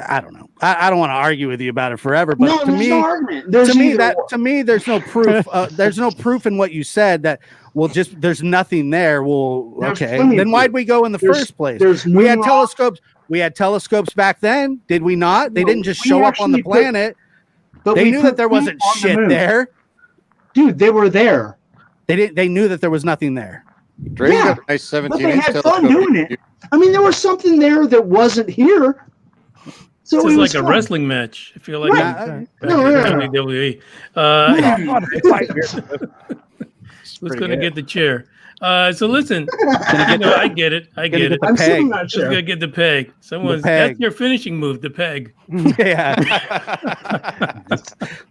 I don't know. I don't want to argue with you about it forever, but No, to there's me, no argument. There's to me either that or. to me there's no proof. There's no proof in what you said that. Well, just there's nothing there. Well, There's okay. plenty of Then why'd proof. we go in the There's- first place? There's We moon had rock. telescopes. We had telescopes back then, did we not? They No, didn't just we show up on the actually put- planet. But They we knew put that there feet wasn't on the shit moon. there. Dude, they were there. They didn't. They knew that there was nothing there. Drake Yeah, got a nice But 17 they inch had fun telescope. doing it. I mean, there was something there that wasn't here. So This it is was like a fun. wrestling match. I feel like Right. I'm back No, in no, no. WWE. Who's going to get the chair? So listen, I get it. I get it. the I'm peg. sitting on that Who's chair. going to get the peg? Someone's peg. That's your finishing move, the peg. Yeah.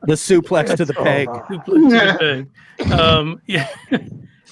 The suplex to the peg. To the peg. Yeah.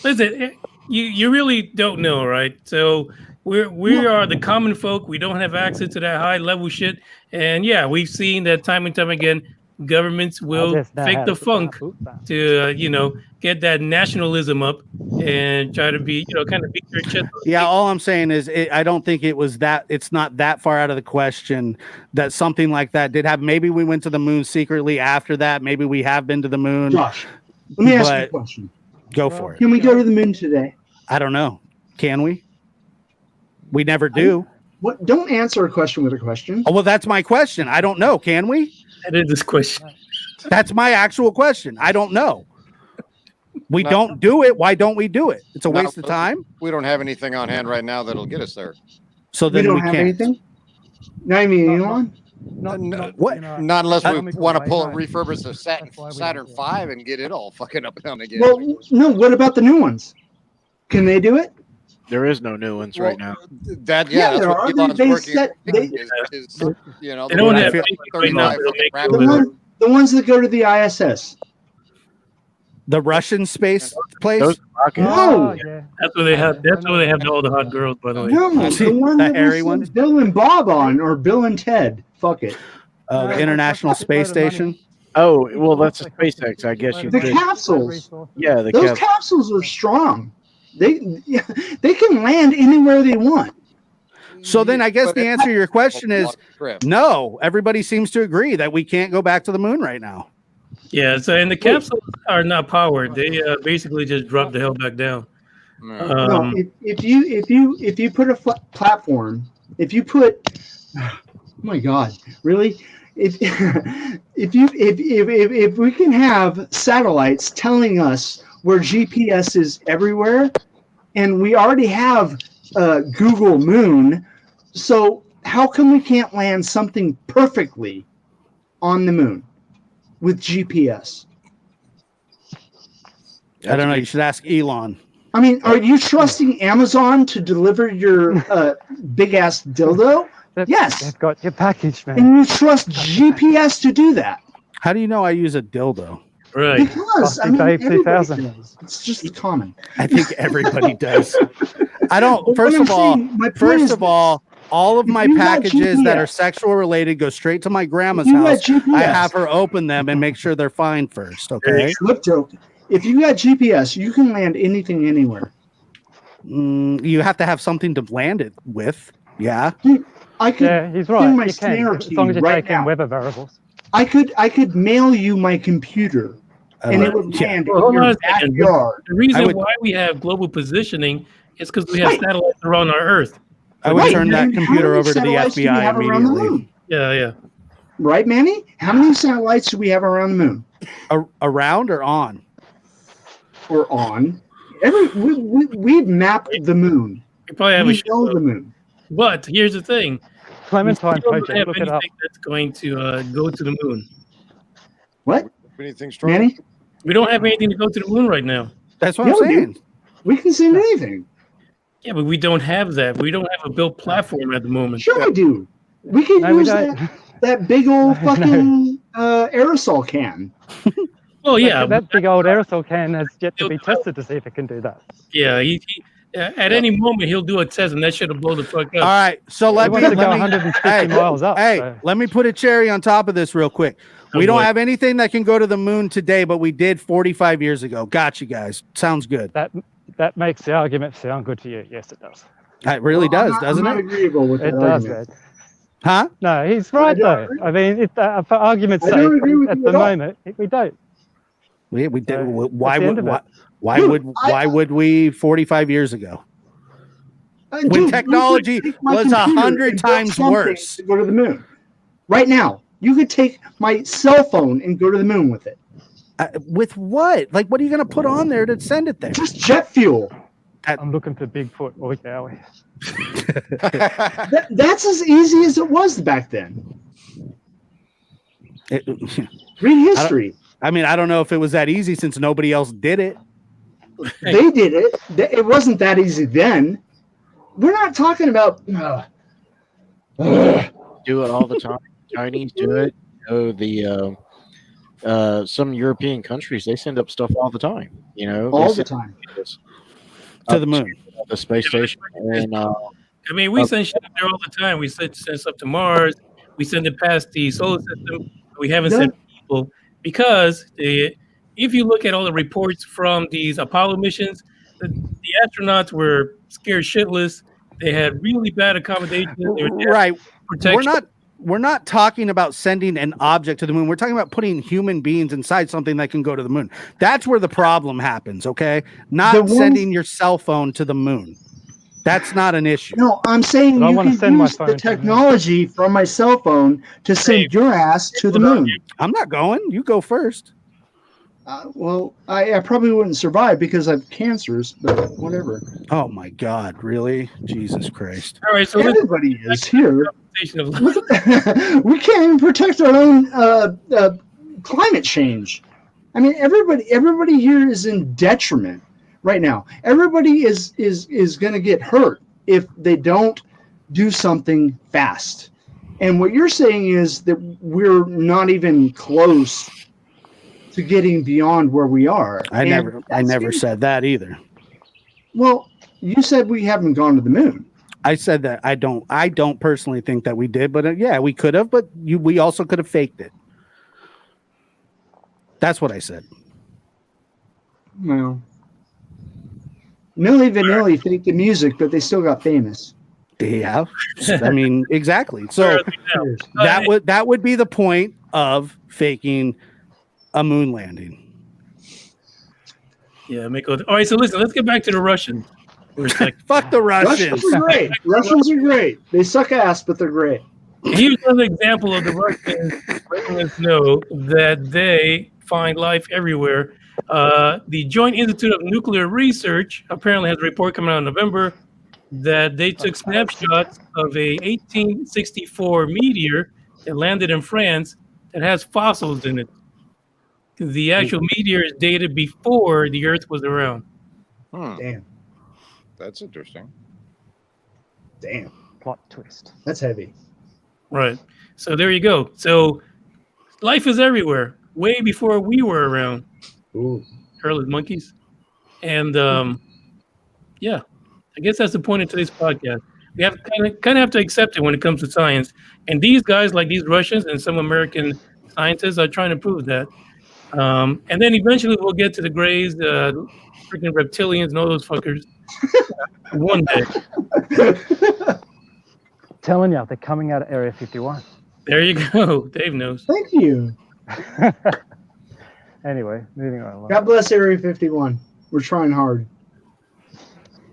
Listen, you really don't know, right? So we are the common folk. We don't have access to that high level shit. And yeah, we've seen that time and time again. governments will just know how fake to the put my funk boots on. to get that nationalism up and try to be kind of beat their chest. Yeah, all I'm saying is I don't think it was that. It's not that far out of the question that something like that did happen. Maybe we went to the moon secretly after that. Maybe we have been to the moon. Josh, let me ask you a But question. go for it. Can we go to the moon today? I don't know. Can we? We never do. What? Don't answer a question with a question. Oh, well, that's my question. I don't know. Can we? That is this question. That's my actual question. I don't know. We No. don't do it. Why don't we do it? It's a No, waste of time. We don't have anything on hand right now that'll get us there. So We then don't we have can't. anything. Not even Elon. What? Not unless we economical want to way, pull no. refurbish the That's why we Saturn don't do it. V and get it all fucking up and down again. Well, no. What about the new ones? Can they do it? There is no new ones right now. That's there what are. Elon's They working said- on. they- Is, They the don't one have at anything right now 35 that'll make rapid you The, live. motor. the ones that go to the ISS. The Russian space place? Those rockets. No. Oh, yeah. That's where they have. That's where they have all the hot girls. By the way. No, See, the one the that hairy was ones? Bill and Bob on, or Bill and Ted. Fuck it. The No, International it's a Space load of money. Station? Oh, well, that's a SpaceX. I guess you The could. capsules. Yeah, the Those cap- capsules are strong. They can land anywhere they want. So then I guess But the it's answer to your question a is long trip. no. Everybody seems to agree that we can't go back to the moon right now. Yeah. So and the capsules are not powered. They basically just drop the hell back down. Yeah. No, if you put a platform, if you put, oh my God, really, if if we can have satellites telling us where GPS is everywhere, and we already have Google Moon, so how come we can't land something perfectly on the moon with GPS? I don't know. You should ask Elon. I mean, are you trusting Amazon to deliver your big ass dildo? Yes. They've got your package, man. And you trust GPS to do that? How do you know I use a dildo? Right. Because I Frosty mean, Babe everybody 2000. does. It's just common. I think everybody does. I don't. But First what of I'm all, saying, my point first is of all if my you got packages that are GPS sexual related go straight to my grandma's you got house. GPS. I have her open them and make sure they're fine first. Okay. Flip joke. If you got GPS, you can land anything anywhere. You have to have something to land it with. Yeah. I could Yeah, he's do right. my You snare can, to as long you as you right take in now. weather variables. I could mail you my computer, and it would Yeah. land Well, in hold on your a second. backyard. The reason I would- why we have global positioning is because we have Right. satellites around our Earth. I would Right, turn that and how computer many over to the satellites do we FBI have around the immediately. moon? Yeah. Right, Manny? How many satellites do we have around the moon? Around or on? Or on? We mapped the moon. We probably have a We show. know the moon. But here's the thing. Clementine We still don't project, have look it up. anything that's going to go to the moon. What, Anything strong? Manny? We don't have anything to go to the moon right now. That's what Yeah, I'm we do. saying. We can send anything. Yeah, but we don't have that. We don't have a built platform at the moment. Sure, we do. We can No, we use don't. that big old No. fucking aerosol can. Well, yeah, That big old aerosol can has yet to be tested to see if it can do that. yeah. At any moment he'll do a test, and that should have blown the fuck All up. right. So It let me, wants to go let me 150 hey, miles up. hey, so. let me put a cherry on top of this real quick. Oh, We don't boy. have anything that can go to the moon today, but we did 45 years ago. Got you guys. Sounds good. That makes the argument sound good to you. Yes, it does. It really Well, does, doesn't I'm not it? agreeable with It that does, argument. man. Huh? No, he's right I don't though. agree. I mean, for argument's I sake, don't agree with at you the at all. moment, we don't. We did. So, Why that's the end would of it. why Dude, would why would we 45 years ago? When Dude, technology you could take my was computer 100 and build times something worse. to go to the moon. Right now, you could take my cell phone and go to the moon with it. With what? Like, what are you going to put on there to send it there? Just jet fuel. I'm looking for Bigfoot or Yowie. That's as easy as it was back then. Read history. I mean, I don't know if it was that easy since nobody else did it. They did it. It wasn't that easy then. We're not talking about. do it all the time. Chinese do it. Some European countries, they send up stuff all the time. all the time. To the moon. The space station, and I mean, we send shit up there all the time. We send stuff to Mars. We send it past the solar system. We haven't sent possible because if you look at all the reports from these Apollo missions, the astronauts were scared shitless. They had really bad accommodations. Right. Protection. We're not talking about sending an object to the moon. We're talking about putting human beings inside something that can go to the moon. That's where the problem happens, okay? Not sending your cell phone to the moon. That's not an issue. No, I'm saying But I you wanna can send my use phone the to the moon. technology from my cell phone to send your ass to the moon. I'm not going. You go first. Well, I probably wouldn't survive because I have cancers, but whatever. Oh my God, really? Jesus Christ. All right, so Everybody is here. of We can't even protect our own climate change. I mean, everybody here is in detriment right now. Everybody is going to get hurt if they don't do something fast. And what you're saying is that we're not even close to getting beyond where we are. I never said that either. Well, you said we haven't gone to the moon. I said that I don't personally think that we did, but yeah, we could have, but we also could have faked it. That's what I said. Well, Milli Vanilli faked the music, but they still got famous. Yeah, I mean, exactly. So that would be the point of faking a moon landing. Yeah, all right, so listen, let's get back to the Russians. Fuck the Russians. Russians are great. Russians are great. They suck ass, but they're great. Here's another example of the Russians letting us know that they find life everywhere. The Joint Institute of Nuclear Research apparently has a report coming out in November that they took snapshots of a 1864 meteor that landed in France that has fossils in it. The actual meteor is dated before the Earth was around. Damn. That's interesting. Damn. Plot twist. That's heavy. Right. So there you go. So life is everywhere, way before we were around. Ooh. Hairless monkeys. And yeah, I guess that's the point of today's podcast. We have kind of have to accept it when it comes to science. And these guys, like these Russians and some American scientists, are trying to prove that. And then eventually we'll get to the Greys, freaking reptilians and all those fuckers. One day. Telling you, they're coming out of Area 51. There you go. Dave knows. Thank you. Anyway, moving on. God bless Area 51. We're trying hard.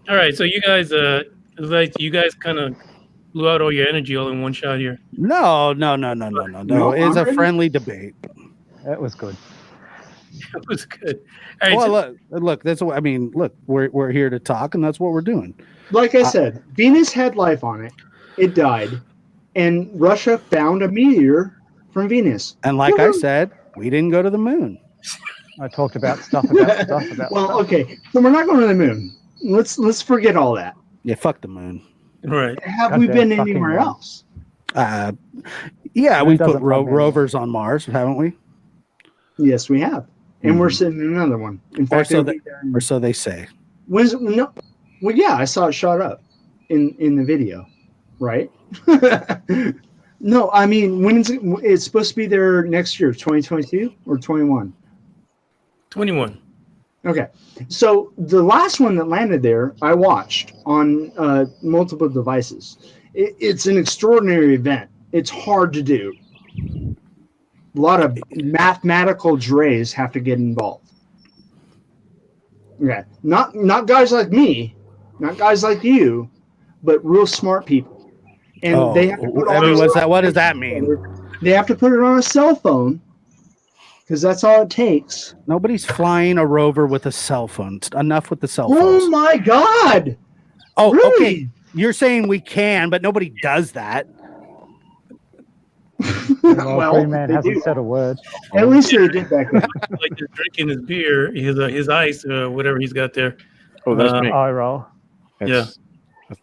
All right, so you guys, you guys kind of blew out all your energy all in one shot here. No. No, It's a I'm friendly debate. That was good. That was good. All right, Well, look. That's what I mean. Look, we're here to talk, and that's what we're doing. Like I said, Venus had life on it. It died. And Russia found a meteor from Venus. And like I said, we didn't go to the moon. I talked about stuff about Well, stuff. okay. So we're not going to the moon. Let's forget all that. Yeah, fuck the moon. right. Have we Goddamn been fucking anywhere moon. else? Yeah, Moon we put doesn't fuck me. rovers on Mars, haven't we? Yes, we have. And we're sitting in another one. In fact, so it'll be there in- Or so they say. no. Well, yeah, I saw it shot up in the video, right? No, I mean, when is it's supposed to be there next year, 2022 or 21? 21. Okay, so the last one that landed there, I watched on multiple devices. It's an extraordinary event. It's hard to do. A lot of mathematical drays have to get involved. Okay, not guys like me, not guys like you, but real smart people. And they have to put what does that mean? They have to put it on a cell phone because that's all it takes. Nobody's flying a rover with a cell phone. It's enough with the cell Oh phones. my God! Oh, Really? okay. You're saying we can, but nobody does that. Well, Green Man they hasn't do. said a word. At least they did back then. Like just drinking his beer, his ice, whatever he's got there. Oh, that's me. Eye roll. That's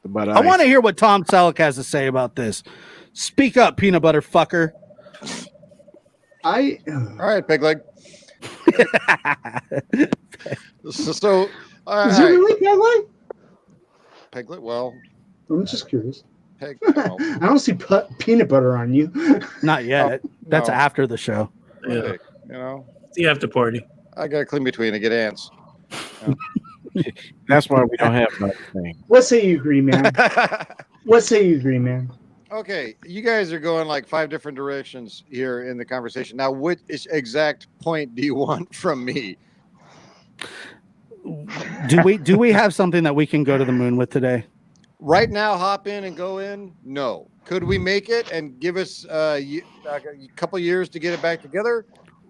the butt I want to hear what Tom Selleck has to say about this. Speak up, peanut butter fucker. All right, pig leg. So, Is it really Pegleg? Piglet? Well, I'm just curious. well, I don't see peanut butter on you. Not yet. That's no. after the show. Monday, you know. It's the after party. I got to clean between. I get ants. That's why we don't have nothing. What say you, Green Man? What say you, Green Man? Okay, you guys are going like 5 different directions here in the conversation. Now, what exact point do you want from me? Do we have something that we can go to the moon with today? Right now, hop in and go in? No. Could we make it and give us a couple years to get it back together?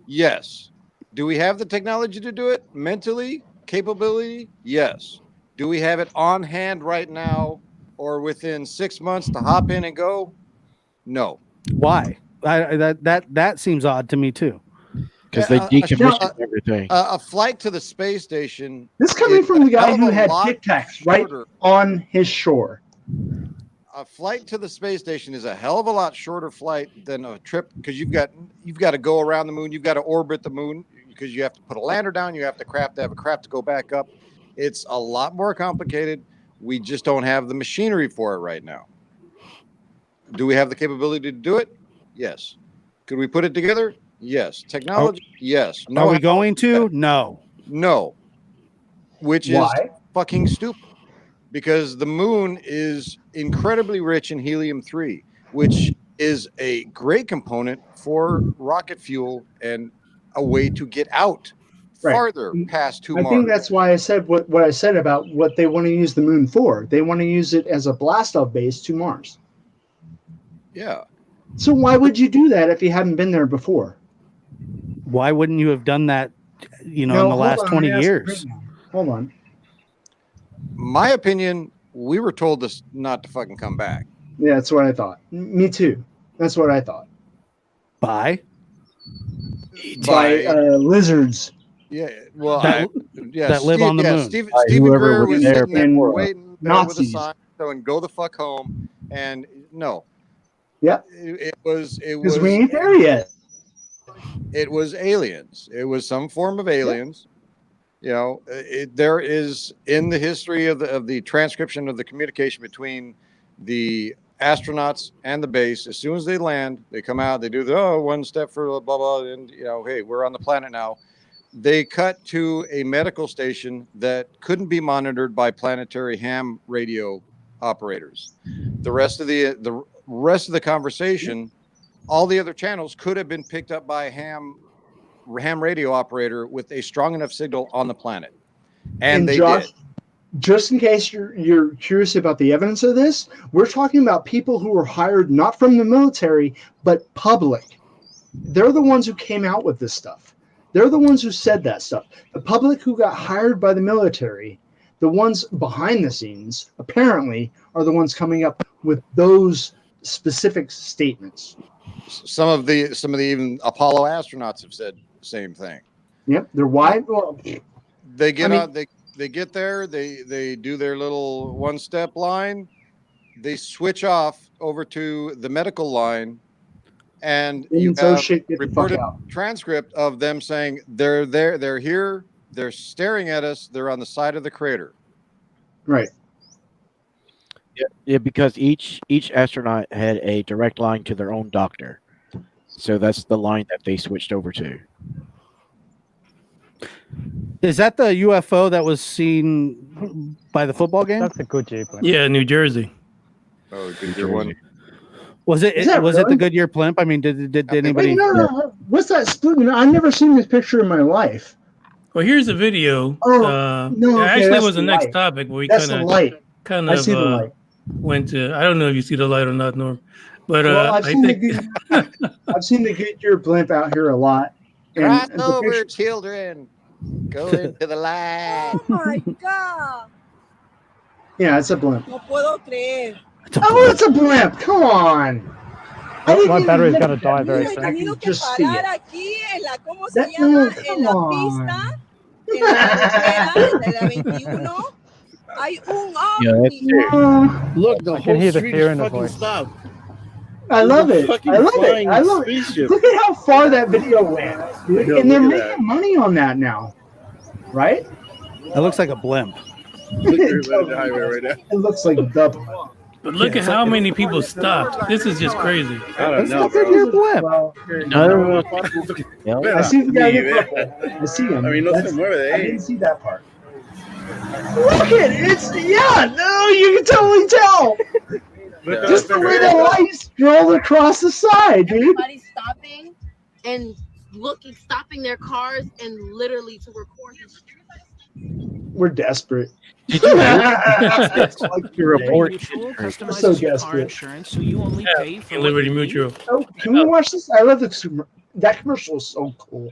Yes. Do we have the technology to do it? Mentally? Capability? Yes. Do we have it on hand right now or within 6 months to hop in and go? No. Why? That seems odd to me too. Because they decommissioned everything. A flight to the space station. This coming is from the a hell guy of who a had lot Tic Tacs right shorter. on his shore. A flight to the space station is a hell of a lot shorter flight than a trip because you've got to go around the moon, you've got to orbit the moon because you have to put a lander down, you have a craft to go back up. It's a lot more complicated. We just don't have the machinery for it right now. Do we have the capability to do it? Yes. Could we put it together? Yes. Technology? Yes. No. Are we going to? No. No. Which is Why? fucking stupid. Because the moon is incredibly rich in helium-3, which is a great component for rocket fuel and a way to get out farther past Mars. I think that's why I said what I said about what they want to use the moon for. They want to use it as a blast-off base to Mars. Yeah. So why would you do that if you hadn't been there before? Why wouldn't you have done that, in the last 20 years? Hold on. My opinion, we were told this not to fucking come back. Yeah, that's what I thought. Me too. That's what I thought. By lizards. Yeah, well, that live on the moon. Stephen Greer was sitting there and waiting with a Nazis. sign and go the fuck home. And no. Yep. It was Because we ain't there yet. It was aliens. It was some form of aliens. There is in the history of the transcription of the communication between the astronauts and the base. As soon as they land, they come out. They do the one step for blah blah, and hey, we're on the planet now. They cut to a medical station that couldn't be monitored by planetary ham radio operators. The rest of the conversation, all the other channels could have been picked up by a ham radio operator with a strong enough signal on the planet, and they Josh, did. Just in case you're curious about the evidence of this, we're talking about people who were hired not from the military but public. They're the ones who came out with this stuff. They're the ones who said that stuff. The public who got hired by the military, the ones behind the scenes, apparently, are the ones coming up with those specific statements. Some of the even Apollo astronauts have said the same thing. Yep, they're wide. Well, they get on. They get there. They do their little one-step line. They switch off over to the medical line, and you have reported transcript of them saying they're there. They're here. They're staring at us. They're on the side of the crater. Right. Yeah, because each astronaut had a direct line to their own doctor. So that's the line that they switched over to. Is that the UFO that was seen by the football game? That's a Goodyear blimp. Yeah, New Jersey. Oh, Goodyear one. Was it really? the Goodyear blimp? I mean, did anybody? Wait, no. What's that splitting? I've never seen this picture in my life. Well, here's a video. No, okay, actually, that's was the the next light. topic where we That's the light. I see the light. went to. I don't know if you see the light or not, Norm, but Well, I think I've seen the Goodyear blimp out here a lot. Cross the over, picture- children. Go into the light. Oh my God. Yeah, it's a blimp. No puedo creer. Oh, it's a blimp. Come on. My battery's gonna die very Mira, soon. tengo que Just see parar it. aquí en la, ¿cómo se That- llama? come En la on. pista, en la carretera de la 21. Hay un Yeah, that's ovni. it. Look, the I can whole hear the street fear is in the fucking voice. stopped. I love There's a it. fucking I love it. flying I love it. spaceship. Look at how far that video went. know, And they're look at making money on that now. Right? That looks like a blimp. Look, everybody on the highway right now. It looks like the blimp. But look at how many people stopped. This is just crazy. I don't know, Look at your blip. Well, Another one. Yep. I see the guy in purple. I see him. I mean, no That's- se mueve, I eh? didn't see that part. Look at it's no, you can totally tell. Just the way the lights roll across the side, dude. Everybody's stopping and stopping their cars and literally to record his. We're desperate. Did you Like your report? so Customizes your car desperate. insurance, so you only pay for what Liberty you need. Mutual. Oh, can we watch this? I love that commercial is so cool.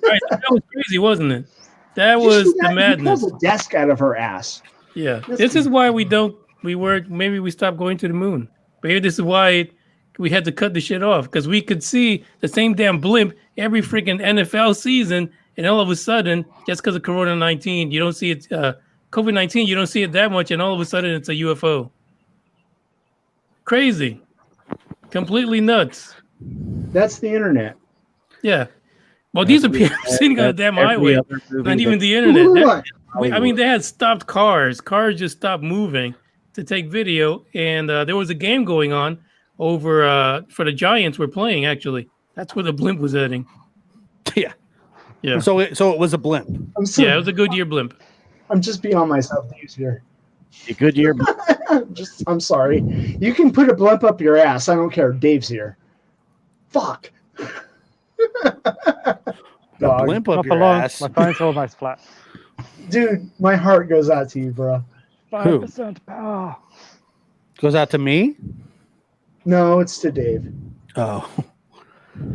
Right, that was crazy, wasn't it? That Did you see was that? the madness. He pulled a desk out of her ass. Yeah, this is why maybe we stopped going to the moon. Maybe this is why we had to cut the shit off, because we could see the same damn blimp every freaking NFL season, and all of a sudden, just because of Corona-19, you don't see it, COVID-19, you don't see it that much, and all of a sudden it's a UFO. Crazy. Completely nuts. That's the internet. Yeah. Well, these are people sitting on the damn highway, not even the internet. Look, They had stopped cars. Cars just stopped moving to take video, and there was a game going on over for the Giants were playing. Actually, that's where the blimp was heading. Yeah. Yeah. So it was a blimp. I'm so, Yeah, it was a Goodyear blimp. I'm just beyond myself. Dave's here. A good year. I'm sorry. You can put a blimp up your ass. I don't care. Dave's here. Fuck. A Dog. blimp up Not for your long. ass. My phone's almost flat. Dude, my heart goes out to you, bro. 5% power. Goes out to me. No, it's to Dave. Oh,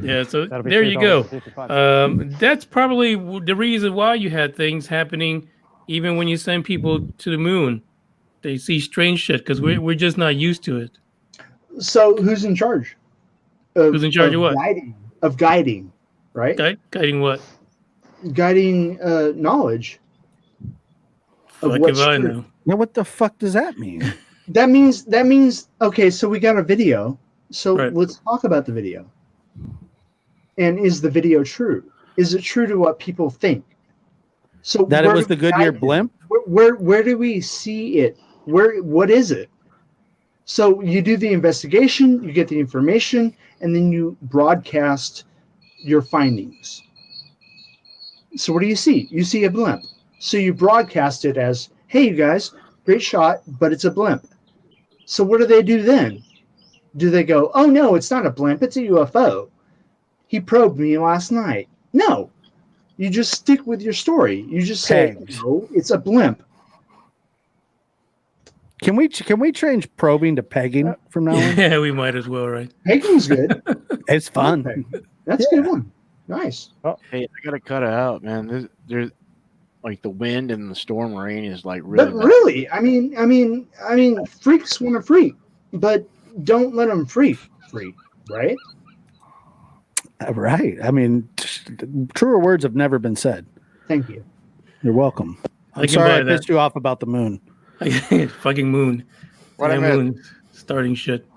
Yeah. So That'll be there you go. $2.55. That's probably the reason why you had things happening, even when you send people to the moon. They see strange shit because we're just not used to it. So who's in charge? Who's in charge of what? Guiding, right? Guiding what? Guiding knowledge. Of Fuck what's if I true. know. now what the fuck does that mean? That means okay, so we got a video. So Right. let's talk about the video. And is the video true? Is it true to what people think? So That it where was do the we Goodyear guide it? blimp? Where do we see it? What is it? So you do the investigation, you get the information, and then you broadcast your findings. So what do you see? You see a blimp. So you broadcast it as, hey, you guys, great shot, but it's a blimp. So what do they do then? Do they go, oh, no, it's not a blimp, it's a UFO. He probed me last night. No. You just stick with your story. You just say, Pegged. no, it's a blimp. Can we change probing to pegging from now on? Yeah, we might as well, right? Pegging's good. It's fun. Okay. That's a good one. Nice. Hey, I gotta cut it out, man. There's like the wind and the storm rain is like really. But bad. really, I mean, freaks want to freak, but don't let them freak, right? Right. I mean, truer words have never been said. Thank you. You're welcome. I I'm can sorry buy I that. pissed you off about the moon. Fucking moon. What I Damn meant. moon starting shit.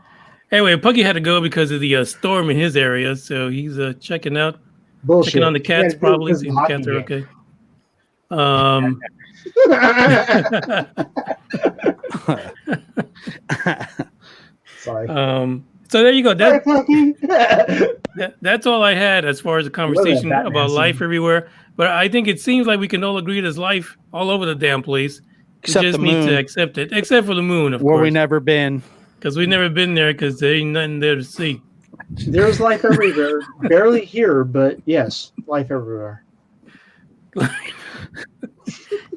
Anyway, Puggy had to go because of the storm in his area, so he's checking out, Bullshit. checking on the cats. Yeah, Probably because seeing of the cats are hockey okay. Sorry. So there you go. Sorry, Punky. That's all I had as far as the conversation Batman about scene. life everywhere. But I think it seems like we can all agree there's life all over the damn place. We Except just the need moon. to accept it, except for the moon, of Where we course, never been. because we've never been there because there ain't nothing there to see. There's life everywhere. Barely here, but yes, life everywhere.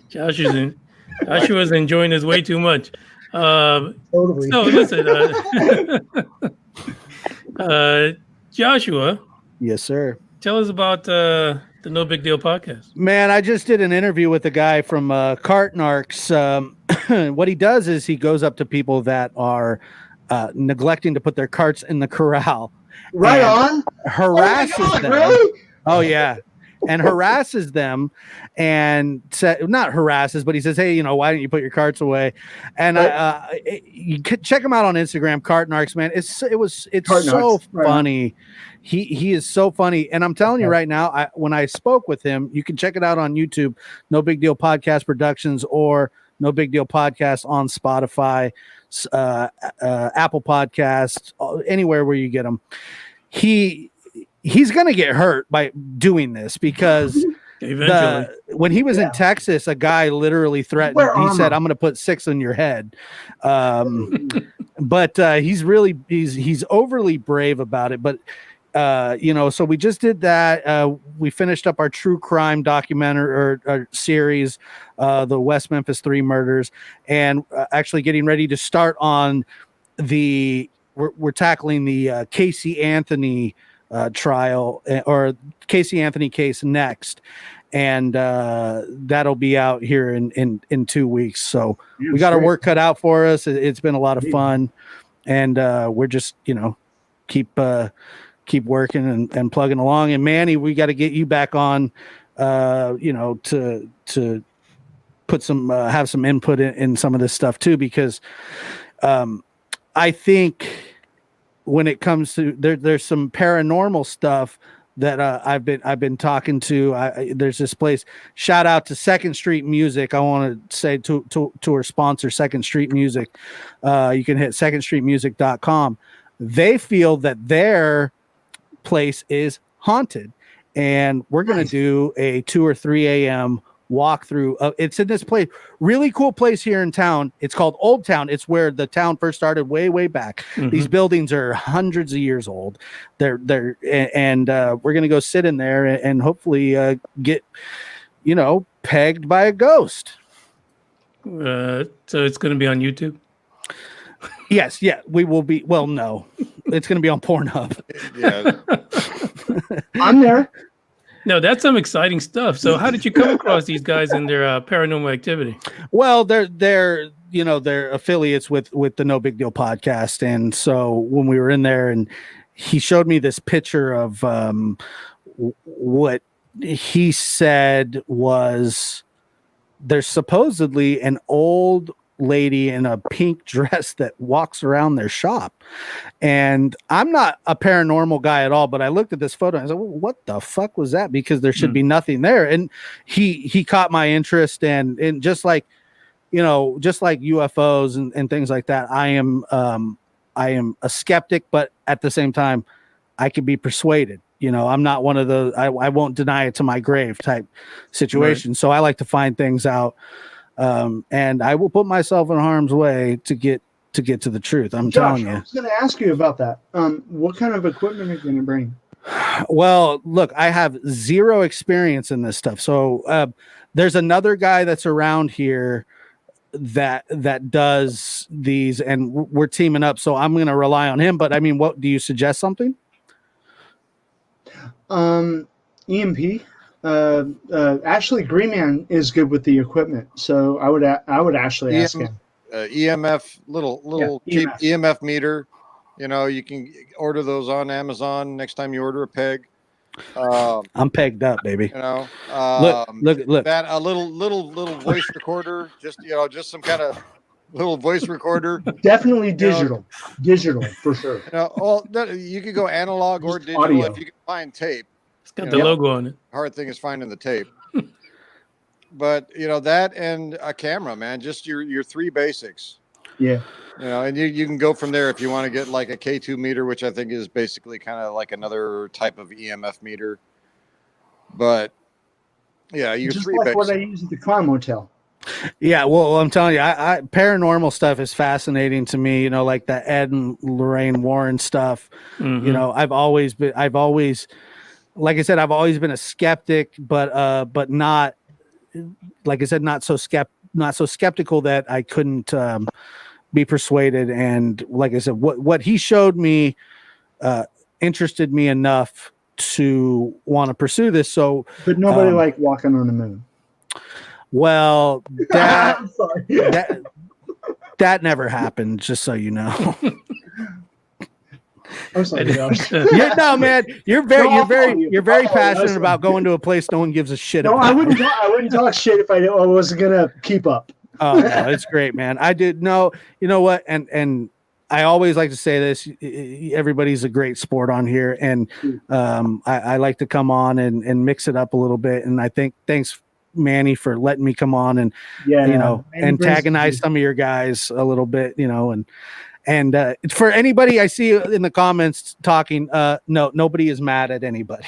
Joshua's enjoying this way too much. Totally. So listen, Joshua, Yes, sir. tell us about the No Big Deal podcast. Man, I just did an interview with a guy from Cartnarks. What he does is he goes up to people that are neglecting to put their carts in the corral. Right and on. Harasses Oh my God, them. really? Oh yeah, and harasses them, and not harasses, but he says, "Hey, why don't you put your carts away?" And you could check him out on Instagram, Cartnarks. Man, it's so Cartnarks, right on. funny. He is so funny, and I'm telling you right now, when I spoke with him, you can check it out on YouTube. No Big Deal Podcast Productions or No Big Deal Podcast on Spotify, Apple Podcasts, anywhere where you get them. He's going to get hurt by doing this because when he was in Texas, a guy literally threatened. He said, "I'm going to put 6 on your head." But he's overly brave about it. But so we just did that. We finished up our true crime documentary or series, the West Memphis 3 murders, and actually getting ready to start on we're tackling the Casey Anthony trial or Casey Anthony case next, and that'll be out here in 2 weeks. So we got our work cut out for us. It's been a lot of fun, and we're just keep working and plugging along. And Manny, we got to get you back on, to put some have some input in some of this stuff too, because I think when it comes to there's some paranormal stuff that I've been talking to. There's this place. Shout out to Second Street Music. I want to say to our sponsor, Second Street Music. You can hit secondstreetmusic.com. They feel that their place is haunted, and we're going to do a 2 or 3 a.m. walkthrough. It's in this place, really cool place here in town. It's called Old Town. It's where the town first started, way back. These buildings are hundreds of years old. They're and we're going to go sit in there and hopefully get pegged by a ghost. So it's going to be on YouTube. Yes, we will be. Well, no, it's going to be on Pornhub. Yeah. I'm there. No, that's some exciting stuff. So how did you come across these guys and their paranormal activity? Well, they're affiliates with the No Big Deal podcast. And so when we were in there and he showed me this picture of what he said was there's supposedly an old lady in a pink dress that walks around their shop. And I'm not a paranormal guy at all, but I looked at this photo and I said, well, what the fuck was that? Because there should be nothing there. And he caught my interest, and just like UFOs and things like that, I am a skeptic, but at the same time I can be persuaded. I'm not one of those I won't deny it to my grave type situation. Right. So I like to find things out. And I will put myself in harm's way to get to the truth. I'm telling you. I was going to ask you about that. What kind of equipment are you going to bring? Well, look, I have zero experience in this stuff. So there's another guy that's around here that does these, and we're teaming up. So I'm going to rely on him. But I mean, what do you suggest? Something? EMP. Actually, Green Man is good with the equipment, so I would actually ask him. EMF, little cheap EMF meter. You can order those on Amazon next time you order a peg. I'm pegged up, baby. Look. That a little voice recorder, just some kind of little voice recorder. Definitely digital for sure. You could go analog or digital audio. if you can find tape. It's got the logo on it. Hard thing is finding the tape. But that and a camera, man, just your 3 basics. Yeah. And you can go from there if you want to get like a K2 meter, which I think is basically kind of like another type of EMF meter. But yeah, your just 3 like basics. what I use at the Climb Motel. Yeah, well, I'm telling you, I paranormal stuff is fascinating to me. Like the Ed and Lorraine Warren stuff. I've always, like I said, I've always been a skeptic, but not, like I said, not so skeptical that I couldn't be persuaded. And like I said, what he showed me interested me enough to want to pursue this. So, but nobody liked walking on the moon. Well, I'm sorry. that never happened. Just so you know. I'm sorry. No, man, you're very passionate about going to a place no one gives a shit about. I wouldn't talk shit if I wasn't gonna keep up. Oh no, it's great, man. I did no. You know what? And I always like to say this. Everybody's a great sport on here, and I like to come on and mix it up a little bit. And I think thanks Manny for letting me come on and Manny antagonize some of your guys a little bit, and for anybody I see in the comments talking, no, nobody is mad at anybody.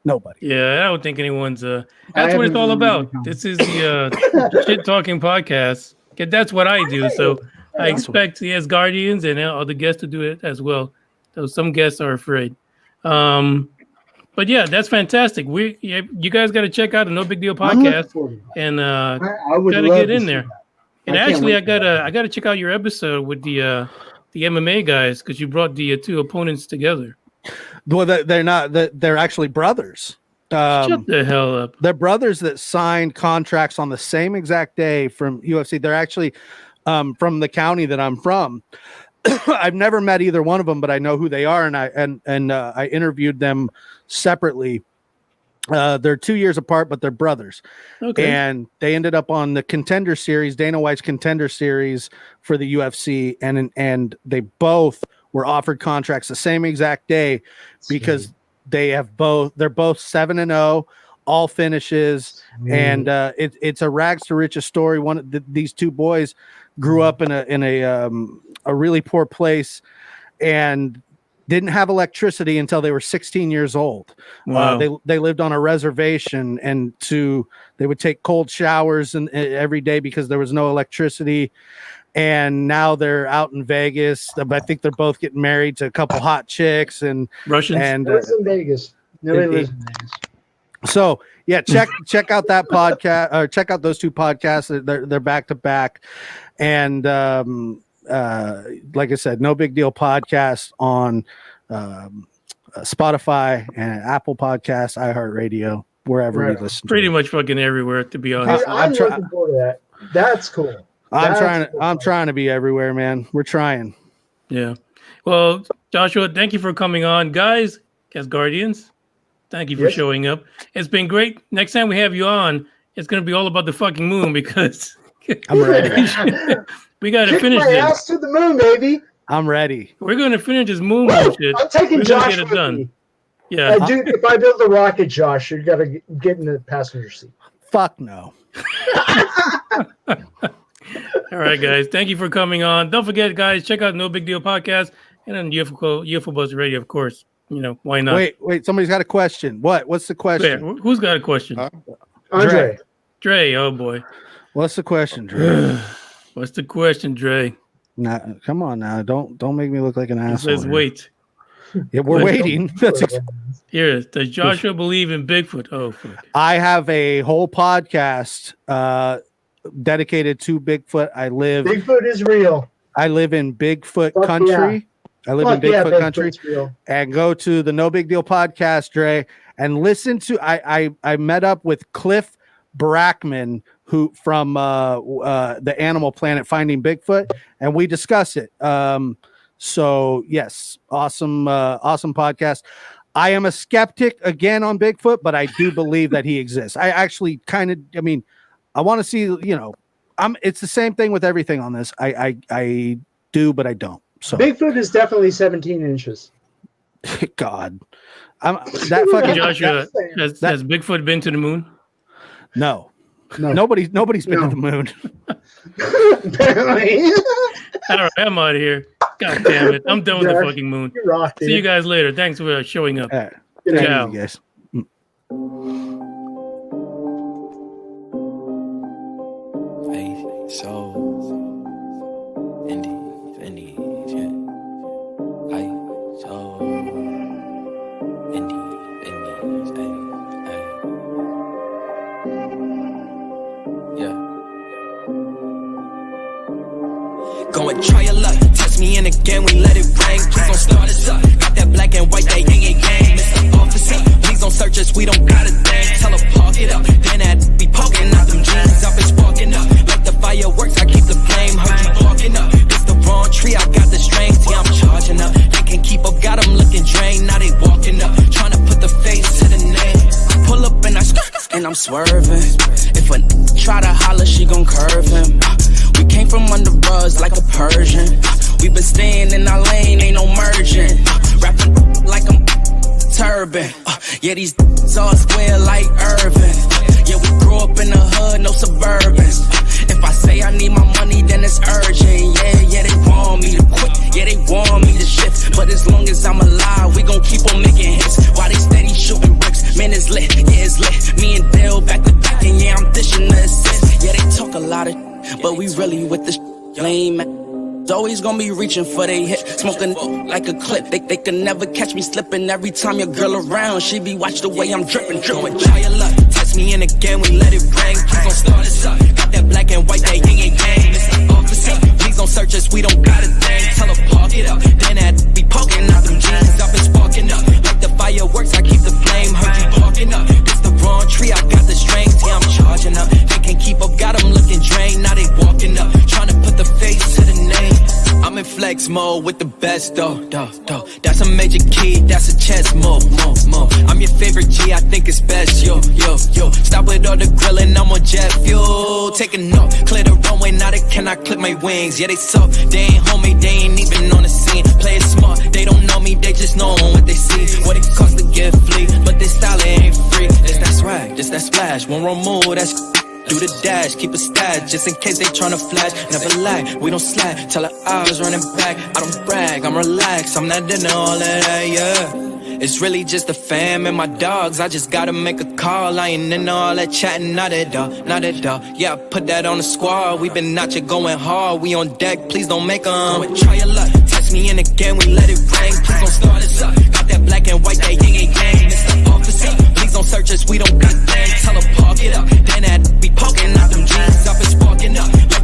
Nobody. Yeah, I don't think anyone's. That's what it's all about. This is the shit talking podcast. That's what I do. So I expect the Assguardians and all the guests to do it as well. Though some guests are afraid. But yeah, that's fantastic. You guys got to check out the No Big Deal podcast, and I would gotta love get to in see there. that. And I can't actually, wait I gotta check out your episode with the MMA guys because you brought the two opponents together. Well, they're not. They're actually brothers. Shut the hell up. They're brothers that signed contracts on the same exact day from UFC. They're actually from the county that I'm from. I've never met either one of them, but I know who they are, and I interviewed them separately. They're 2 years apart, but they're brothers. Okay. And they ended up on the Contender Series, Dana White's Contender Series for the UFC, and they both were offered contracts the same exact day because they're both 7-0, all finishes, and it's a rags to riches story. These two boys grew up in a really poor place and didn't have electricity until they were 16 years old. Wow. They lived on a reservation, and they would take cold showers every day because there was no electricity. And now they're out in Vegas. I think they're both getting married to a couple hot chicks and Russians. And Lives in Vegas. Nobody lives in Vegas. so yeah, check out that podcast, or check out those two podcasts. They're back to back, and like I said, No Big Deal podcast on Spotify and Apple Podcasts, iHeartRadio, wherever you listen. Pretty much fucking everywhere, to be honest. I'm looking forward to that. That's cool. I'm trying to be everywhere, man. We're trying. Yeah. Well, Joshua, thank you for coming on. Guys, Assguardians, thank you for showing up. It's been great. Next time we have you on, it's going to be all about the fucking moon because I'm ready. we got to Kick finish my this. ass to the moon, baby. I'm ready. We're going to finish this moon bullshit. I'm taking We're Josh get it with done. me. Yeah. Dude, if I build the rocket, Josh, you got to get in the passenger seat. Fuck no. All right, guys. Thank you for coming on. Don't forget, guys, check out No Big Deal podcast and then UFO Buzz Radio, of course. Why not? Wait. Somebody's got a question. What's the question? Wait, who's got a question? Andre. Dre. Oh boy. What's the question, Dre? What's the question, Dre? Nah, come on now. Don't make me look like an It asshole. says here. wait. Yeah, we're waiting. Here, does Joshua believe in Bigfoot? Oh, fuck. I have a whole podcast dedicated to Bigfoot. Bigfoot is real. I live in Bigfoot Fuck country. yeah. I live in Bigfoot country. Bigfoot's real. And go to the No Big Deal podcast, Dre, and listen to. I met up with Cliff Brackman, who from the Animal Planet Finding Bigfoot, and we discuss it. So yes, awesome podcast. I am a skeptic again on Bigfoot, but I do believe that he exists. I actually I want to see, it's the same thing with everything on this. I do, but I don't. So Bigfoot is definitely 17 inches. God, that fucking Joshua, has Bigfoot been to the moon? No. Nobody's been to the moon. All right, I'm out of here. God damn it. I'm done with the fucking moon. You rock, dude. See you guys later. Thanks for showing up. Right. Ciao. You guys. Go and try your luck. Touch me in again, we let it rain. Please don't start us up. Got that black and white, that yang gang. Mr. Officer, please don't search us, we don't got a thing. Tell her park it up. Then that be poking out them jeans. I've been sparking up. Like the fireworks, I keep the flame. Heard you barking up. It's the wrong tree, I got the strings. Yeah, I'm charging up. They can keep up, got them looking drained. Now they walking up. Trying to put the face to the name. I pull up and and I'm swerving. If a try to holler, she gon' curve him. We came from under rugs like a Persian. We been staying in our lane, ain't no merging. Rapping like I'm turban. Yeah, these all square like Irvin. Yeah, we grew As long as I'm alive, we gon' keep on making hits. While they steady shooting bricks, man, it's lit, yeah, it's lit. Me and Dale back to back, and yeah, I'm dishing the assist. Yeah, they talk a lot of, but we really with this lame, man. Always gonna be reaching for they hit, smoking like a clip. They can never catch me slipping. Every time your girl around, she be watch the way I'm dripping. Try your luck, test me in again, we let it rain. Please don't start us up. Got that black and white, that yin and yang. Mr. Officer, please don't search us, we don't got a thing. Tell her park it up, then that be poking out them jeans. I've been sparking up like the fireworks. I keep the flame. Heard you parking up. This the wrong tree, I got the strings. Yeah, I'm charging up. They can't keep up, got them looking drained. Now they walking up, trying to put the face to the name. I'm in flex mode with the best, though. That's a major key, that's a chess move. I'm your favorite G, I think it's best, yo. Stop with all the grilling, I'm on jet fuel. Taking off, clear the runway, now they cannot clip my wings. Yeah, they suck, they ain't homie, they ain't even on the scene. Play it smart, they don't know me, they just know what they see. What it costs to get flea, but this style ain't free. It's that swag, just that splash, one wrong move, that's do the dash, keep a stash, just in case they tryna flash. Never lag, we don't slack, tell her I was running back. I don't brag, I'm relaxed, I'm not into all of that, yeah. It's really just the fam and my dogs, I just gotta make a call. I ain't into all that chatting, not at all. Yeah, I put that on the squad, we been out here going hard. We on deck, please don't make them. Try your luck, test me in again, we let it rain. Please don't start us up, got that black and white, that yin and yang. Mr. Officer, please don't search us, we don't got things. Tell her park it up, then that be poking out them jeans. I've been sparking up like